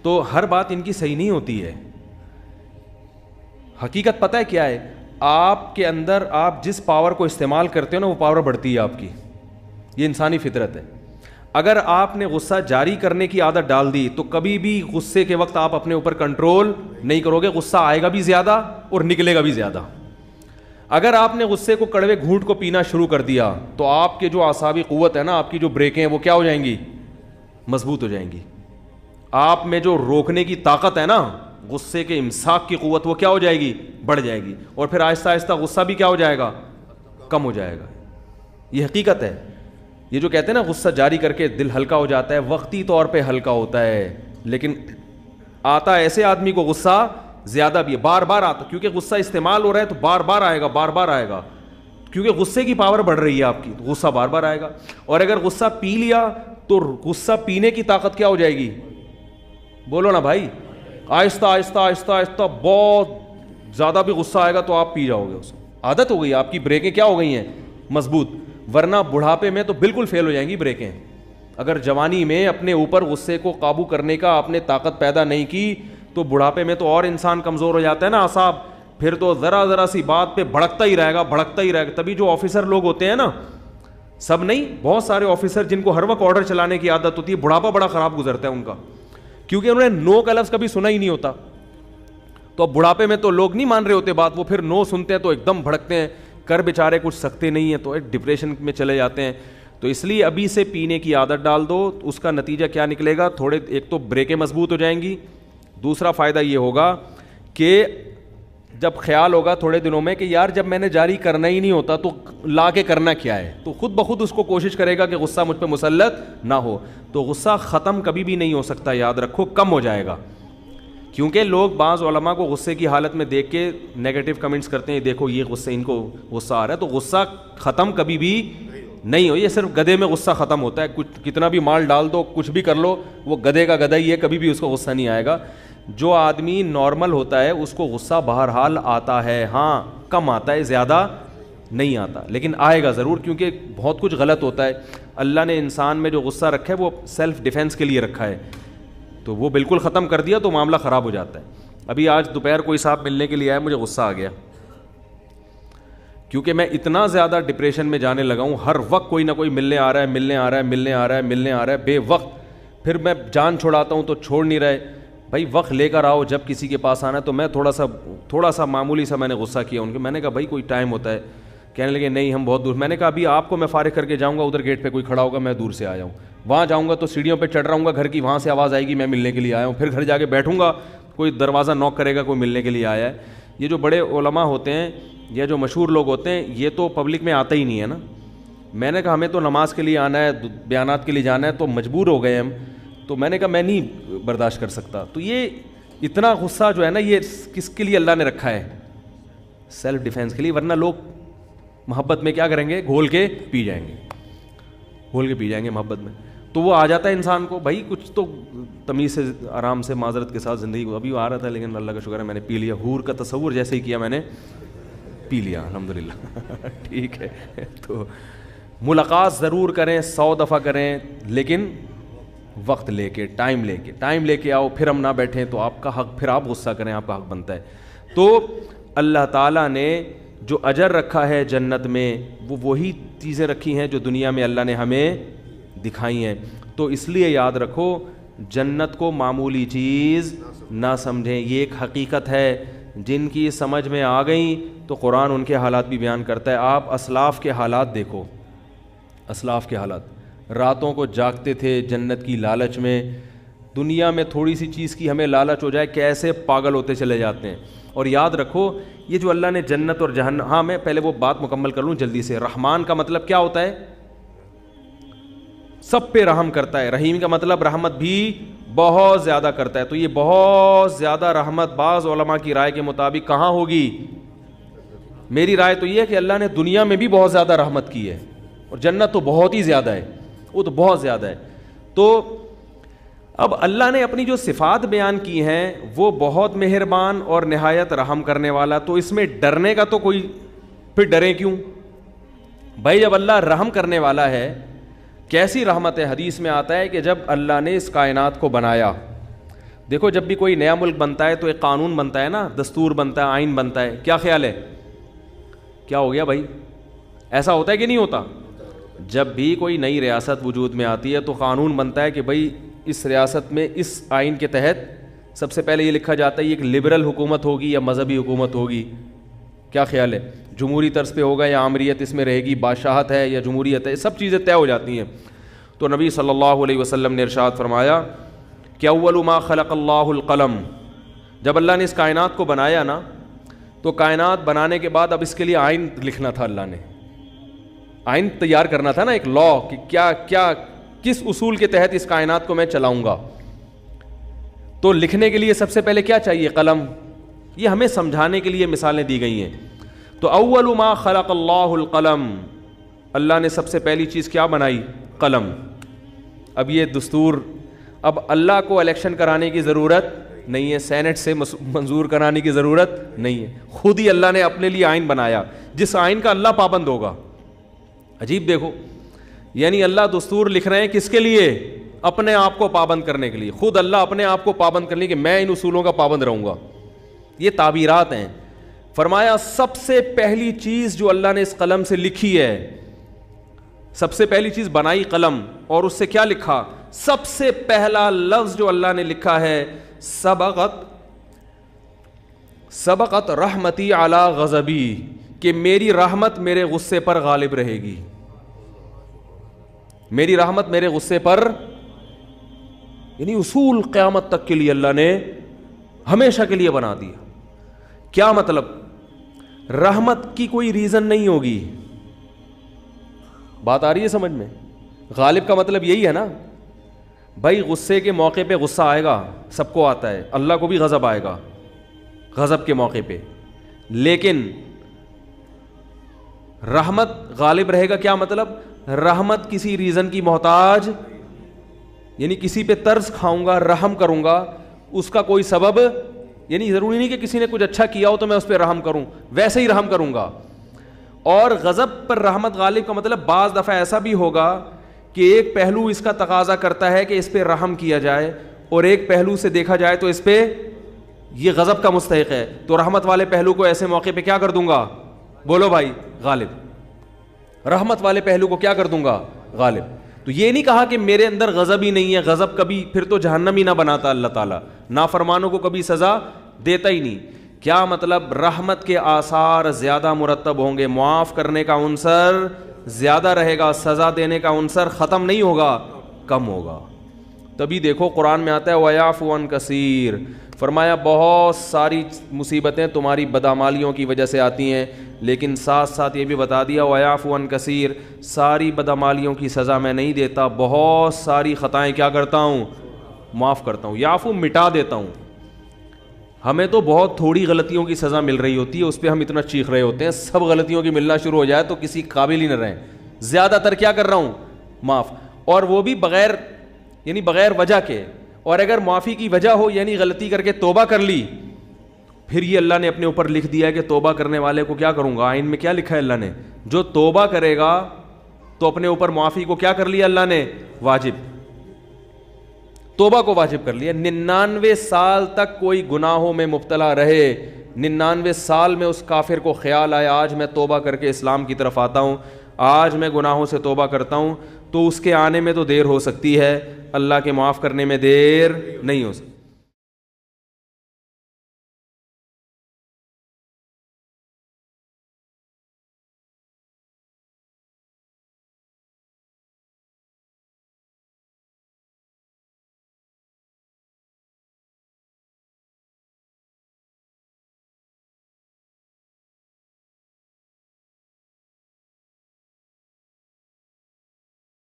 تو ہر بات ان کی صحیح نہیں ہوتی ہے. حقیقت پتہ ہے کیا ہے, آپ کے اندر آپ جس پاور کو استعمال کرتے ہو نا وہ پاور بڑھتی ہے آپ کی. یہ انسانی فطرت ہے. اگر آپ نے غصہ جاری کرنے کی عادت ڈال دی تو کبھی بھی غصے کے وقت آپ اپنے اوپر کنٹرول نہیں کرو گے, غصہ آئے گا بھی زیادہ اور نکلے گا بھی زیادہ. اگر آپ نے غصے کو کڑوے گھونٹ کو پینا شروع کر دیا تو آپ کے جو اعصابی قوت ہے نا, آپ کی جو بریکیں ہیں وہ کیا ہو جائیں گی, مضبوط ہو جائیں گی. آپ میں جو روکنے کی طاقت ہے نا غصے کے امساک کی قوت وہ کیا ہو جائے گی؟ بڑھ جائے گی, اور پھر آہستہ آہستہ غصہ بھی کیا ہو جائے گا؟ کم ہو جائے گا. یہ حقیقت ہے. یہ جو کہتے ہیں نا غصہ جاری کر کے دل ہلکا ہو جاتا ہے, وقتی طور پہ ہلکا ہوتا ہے, لیکن آتا ایسے آدمی کو غصہ زیادہ بھی ہے, بار بار آتا, کیونکہ غصہ استعمال ہو رہا ہے تو بار بار آئے گا, بار بار آئے گا, کیونکہ غصے کی پاور بڑھ رہی ہے آپ کی, تو غصہ بار بار آئے گا. اور اگر غصہ پی لیا تو غصہ پینے کی طاقت کیا ہو جائے گی؟ بولو نا بھائی, آہستہ آہستہ آہستہ آہستہ بہت زیادہ بھی غصہ آئے گا تو آپ پی جاؤ گے اس کو. عادت ہو گئی, آپ کی بریکیں کیا ہو گئی ہیں؟ مضبوط. ورنہ بڑھاپے میں تو بالکل فیل ہو جائیں گی بریکیں. اگر جوانی میں اپنے اوپر غصے کو قابو کرنے کا آپ نے طاقت پیدا نہیں کی تو بڑھاپے میں تو اور انسان کمزور ہو جاتا ہے نا اعصاب, پھر تو ذرا سی بات پہ بھڑکتا ہی رہے گا, بھڑکتا ہی رہے گا. تبھی جو آفیسر لوگ ہوتے ہیں نا, سب نہیں, بہت سارے آفیسر جن کو ہر وقت آرڈر چلانے کی عادت ہوتی ہے, بڑھاپا بڑا خراب گزرتا ہے ان کا, کیونکہ انہوں نے نو کا لفظ کبھی سنا ہی نہیں ہوتا. تو اب بڑھاپے میں تو لوگ نہیں مان رہے ہوتے بات, وہ پھر نو سنتے ہیں تو ایک دم بھڑکتے ہیں, کر بیچارے کچھ سکتے نہیں ہیں تو ایک ڈپریشن میں چلے جاتے ہیں. تو اس لیے ابھی سے پینے کی عادت ڈال دو, اس کا نتیجہ کیا نکلے گا؟ تھوڑے, ایک تو بریکیں مضبوط ہو جائیں گی, دوسرا فائدہ یہ ہوگا کہ جب خیال ہوگا تھوڑے دنوں میں کہ یار جب میں نے جاری کرنا ہی نہیں ہوتا تو لا کے کرنا کیا ہے, تو خود بخود اس کو کوشش کرے گا کہ غصہ مجھ پہ مسلط نہ ہو. تو غصہ ختم کبھی بھی نہیں ہو سکتا, یاد رکھو, کم ہو جائے گا. کیونکہ لوگ بعض علماء کو غصے کی حالت میں دیکھ کے نیگیٹو کمنٹس کرتے ہیں, دیکھو یہ غصے, ان کو غصہ آ رہا ہے, تو غصہ ختم کبھی بھی نہیں ہو. یہ صرف گدھے میں غصہ ختم ہوتا ہے, کچھ کتنا بھی مال ڈال دو, کچھ بھی کر لو, وہ گدھے کا گدھا ہی ہے, کبھی بھی اس کو غصہ نہیں آئے گا. جو آدمی نارمل ہوتا ہے اس کو غصہ بہرحال آتا ہے, ہاں کم آتا ہے, زیادہ نہیں آتا, لیکن آئے گا ضرور, کیونکہ بہت کچھ غلط ہوتا ہے. اللہ نے انسان میں جو غصہ رکھا ہے وہ سیلف ڈیفینس کے لیے رکھا ہے, تو وہ بالکل ختم کر دیا تو معاملہ خراب ہو جاتا ہے. ابھی آج دوپہر کوئی صاحب ملنے کے لیے آیا, مجھے غصہ آ گیا, کیونکہ میں اتنا زیادہ ڈپریشن میں جانے لگا ہوں, ہر وقت کوئی نہ کوئی ملنے آ رہا ہے, ملنے آ رہا ہے, ملنے آ رہا ہے, ملنے آ رہا ہے بے وقت. پھر میں جان چھوڑاتا ہوں تو چھوڑ نہیں رہے. بھائی وقت لے کر آؤ, جب کسی کے پاس آنا ہے. تو میں تھوڑا سا معمولی سا میں نے غصہ کیا ان کے. میں نے کہا بھائی کوئی ٹائم ہوتا ہے, کہنے لگے نہیں ہم بہت دور. میں نے کہا ابھی آپ کو میں فارغ کر کے جاؤں گا, ادھر گیٹ پہ کوئی کھڑا ہوگا, میں دور سے آیا ہوں, وہاں جاؤں گا تو سیڑھیوں پہ چڑھ رہا ہوں گا گھر کی, وہاں سے آواز آئے گی میں ملنے کے لیے آیا ہوں. پھر گھر جا کے بیٹھوں گا, کوئی دروازہ نوک کرے گا, کوئی ملنے کے لیے آیا ہے. یہ جو بڑے علماء ہوتے ہیں یا جو مشہور لوگ ہوتے ہیں, یہ تو پبلک میں آتا ہی نہیں ہے نا. میں نے کہا ہمیں تو نماز کے لیے آنا ہے, بیانات کے لیے جانا ہے, تو مجبور ہو گئے ہم. تو میں نے کہا میں نہیں برداشت کر سکتا. تو یہ اتنا غصہ جو ہے نا, یہ کس کے لیے اللہ نے رکھا ہے؟ سیلف ڈیفینس کے لیے. ورنہ لوگ محبت میں کیا کریں گے؟ گھول کے پی جائیں گے, گھول کے پی جائیں گے محبت میں. تو وہ آ جاتا ہے انسان کو, بھائی کچھ تو تمیز سے, آرام سے, معذرت کے ساتھ زندگی کو. ابھی آ رہا تھا لیکن اللہ کا شکر ہے میں نے پی لیا. حور کا تصور جیسے ہی کیا میں نے پی لیا, الحمدللہ. ٹھیک ہے, تو ملاقات ضرور کریں, 100 دفعہ کریں, لیکن وقت لے کے, ٹائم لے کے آؤ. پھر ہم نہ بیٹھیں تو آپ کا حق, پھر آپ غصہ کریں, آپ کا حق بنتا ہے. تو اللہ تعالیٰ نے جو اجر رکھا ہے جنت میں, وہ وہی چیزیں رکھی ہیں جو دنیا میں اللہ نے ہمیں دکھائی ہیں. تو اس لیے یاد رکھو, جنت کو معمولی چیز نہ سمجھیں. یہ ایک حقیقت ہے, جن کی سمجھ میں آ گئیں تو قرآن ان کے حالات بھی بیان کرتا ہے. آپ اسلاف کے حالات دیکھو, اسلاف کے حالات, راتوں کو جاگتے تھے جنت کی لالچ میں. دنیا میں تھوڑی سی چیز کی ہمیں لالچ ہو جائے کیسے پاگل ہوتے چلے جاتے ہیں. اور یاد رکھو یہ جو اللہ نے جنت اور جہنم, ہاں میں پہلے وہ بات مکمل کر لوں جلدی سے. رحمان کا مطلب کیا ہوتا ہے؟ سب پہ رحم کرتا ہے. رحیم کا مطلب رحمت بھی بہت زیادہ کرتا ہے. تو یہ بہت زیادہ رحمت بعض علماء کی رائے کے مطابق کہاں ہوگی؟ میری رائے تو یہ ہے کہ اللہ نے دنیا میں بھی بہت زیادہ رحمت کی ہے, اور جنت تو بہت ہی زیادہ ہے, وہ تو بہت زیادہ ہے. تو اب اللہ نے اپنی جو صفات بیان کی ہیں وہ بہت مہربان اور نہایت رحم کرنے والا. تو اس میں ڈرنے کا تو کوئی, پھر ڈریں کیوں بھائی؟ جب اللہ رحم کرنے والا ہے, کیسی رحمت ہے؟ حدیث میں آتا ہے کہ جب اللہ نے اس کائنات کو بنایا, دیکھو جب بھی کوئی نیا ملک بنتا ہے تو ایک قانون بنتا ہے نا, دستور بنتا ہے, آئین بنتا ہے. کیا خیال ہے, کیا ہو گیا بھائی؟ ایسا ہوتا ہے کہ نہیں ہوتا؟ جب بھی کوئی نئی ریاست وجود میں آتی ہے تو قانون بنتا ہے کہ بھائی اس ریاست میں اس آئین کے تحت سب سے پہلے یہ لکھا جاتا ہے یہ ایک لبرل حکومت ہوگی یا مذہبی حکومت ہوگی. کیا خیال ہے, جمہوری طرز پہ ہوگا یا عامریت اس میں رہے گی, بادشاہت ہے یا جمہوریت ہے, سب چیزیں طے ہو جاتی ہیں. تو نبی صلی اللہ علیہ وسلم نے ارشاد فرمایا کہ اول ما خلق اللہ القلم, جب اللہ نے اس کائنات کو بنایا نا تو کائنات بنانے کے بعد اب اس کے لیے آئین لکھنا تھا، اللہ نے آئین تیار کرنا تھا نا، ایک لا کہ کیا کیا کس اصول کے تحت اس کائنات کو میں چلاؤں گا. تو لکھنے کے لیے سب سے پہلے کیا چاہیے؟ قلم. یہ ہمیں سمجھانے کے لیے مثالیں دی گئی ہیں. تو اول ما خلق اللہ القلم، اللہ نے سب سے پہلی چیز کیا بنائی؟ قلم. اب یہ دستور، اب اللہ کو الیکشن کرانے کی ضرورت نہیں ہے، سینٹ سے منظور کرانے کی ضرورت نہیں ہے، خود ہی اللہ نے اپنے لیے آئین بنایا جس آئین کا اللہ پابند ہوگا. عجیب دیکھو، یعنی اللہ دستور لکھ رہے ہیں کس کے لیے؟ اپنے آپ کو پابند کرنے کے لیے. خود اللہ اپنے آپ کو پابند کرنے کے، میں ان اصولوں کا پابند رہوں گا. یہ تعبیرات ہیں. فرمایا سب سے پہلی چیز جو اللہ نے اس قلم سے لکھی ہے، سب سے پہلی چیز بنائی قلم، اور اس سے کیا لکھا؟ سب سے پہلا لفظ جو اللہ نے لکھا ہے سبقت رحمتی علی غضبی، کہ میری رحمت میرے غصے پر غالب رہے گی. میری رحمت میرے غصے پر، یعنی اصول قیامت تک کے لیے اللہ نے ہمیشہ کے لیے بنا دیا. کیا مطلب؟ رحمت کی کوئی ریزن نہیں ہوگی. بات آ رہی ہے سمجھ میں؟ غالب کا مطلب یہی ہے نا بھائی، غصے کے موقع پہ غصہ آئے گا، سب کو آتا ہے، اللہ کو بھی غضب آئے گا غضب کے موقع پہ، لیکن رحمت غالب رہے گا. کیا مطلب؟ رحمت کسی ریزن کی محتاج، یعنی کسی پہ ترس کھاؤں گا، رحم کروں گا، اس کا کوئی سبب، یعنی ضروری نہیں کہ کسی نے کچھ اچھا کیا ہو تو میں اس پہ رحم کروں، ویسے ہی رحم کروں گا. اور غضب پر رحمت غالب کا مطلب بعض دفعہ ایسا بھی ہوگا کہ ایک پہلو اس کا تقاضا کرتا ہے کہ اس پہ رحم کیا جائے، اور ایک پہلو سے دیکھا جائے تو اس پہ یہ غضب کا مستحق ہے، تو رحمت والے پہلو کو ایسے موقع پہ کیا کر دوں گا؟ بولو بھائی، غالب. رحمت والے پہلو کو کیا کر دوں گا؟ غالب. تو یہ نہیں کہا کہ میرے اندر غضب ہی نہیں ہے، غضب کبھی پھر تو جہنم ہی نہ بناتا اللہ تعالیٰ، نافرمانوں کو کبھی سزا دیتا ہی نہیں. کیا مطلب؟ رحمت کے آثار زیادہ مرتب ہوں گے، معاف کرنے کا عنصر زیادہ رہے گا، سزا دینے کا عنصر ختم نہیں ہوگا، کم ہوگا. تبھی دیکھو قرآن میں آتا ہے وَيَعْفُو عَنْ كَثِيرٍ، فرمایا بہت ساری مصیبتیں تمہاری بدعمالیوں کی وجہ سے آتی ہیں، لیکن ساتھ ساتھ یہ بھی بتا دیا وَيَعْفُو عَنْ كَثِيرٍ، ساری بدعمالیوں کی سزا میں نہیں دیتا، بہت ساری خطائیں کیا کرتا ہوں؟ معاف کرتا ہوں. یعفو مٹا دیتا ہوں. ہمیں تو بہت تھوڑی غلطیوں کی سزا مل رہی ہوتی ہے، اس پہ ہم اتنا چیخ رہے ہوتے ہیں، سب غلطیوں کی ملنا شروع ہو جائے تو کسی قابل ہی نہ رہیں. زیادہ تر کیا کر رہا ہوں؟ معاف، اور وہ بھی بغیر، یعنی بغیر وجہ کے. اور اگر معافی کی وجہ ہو، یعنی غلطی کر کے توبہ کر لی، پھر یہ اللہ نے اپنے اوپر لکھ دیا ہے کہ توبہ کرنے والے کو کیا کروں گا. آئین میں کیا لکھا ہے اللہ نے؟ جو توبہ کرے گا تو اپنے اوپر معافی کو کیا کر لیا اللہ نے؟ واجب. توبہ کو واجب کر لیا. 99 سال تک کوئی گناہوں میں مبتلا رہے، 99 سال میں اس کافر کو خیال آیا آج میں توبہ کر کے اسلام کی طرف آتا ہوں، آج میں گناہوں سے توبہ کرتا ہوں، تو اس کے آنے میں تو دیر ہو سکتی ہے، اللہ کے معاف کرنے میں دیر نہیں ہو سکتی.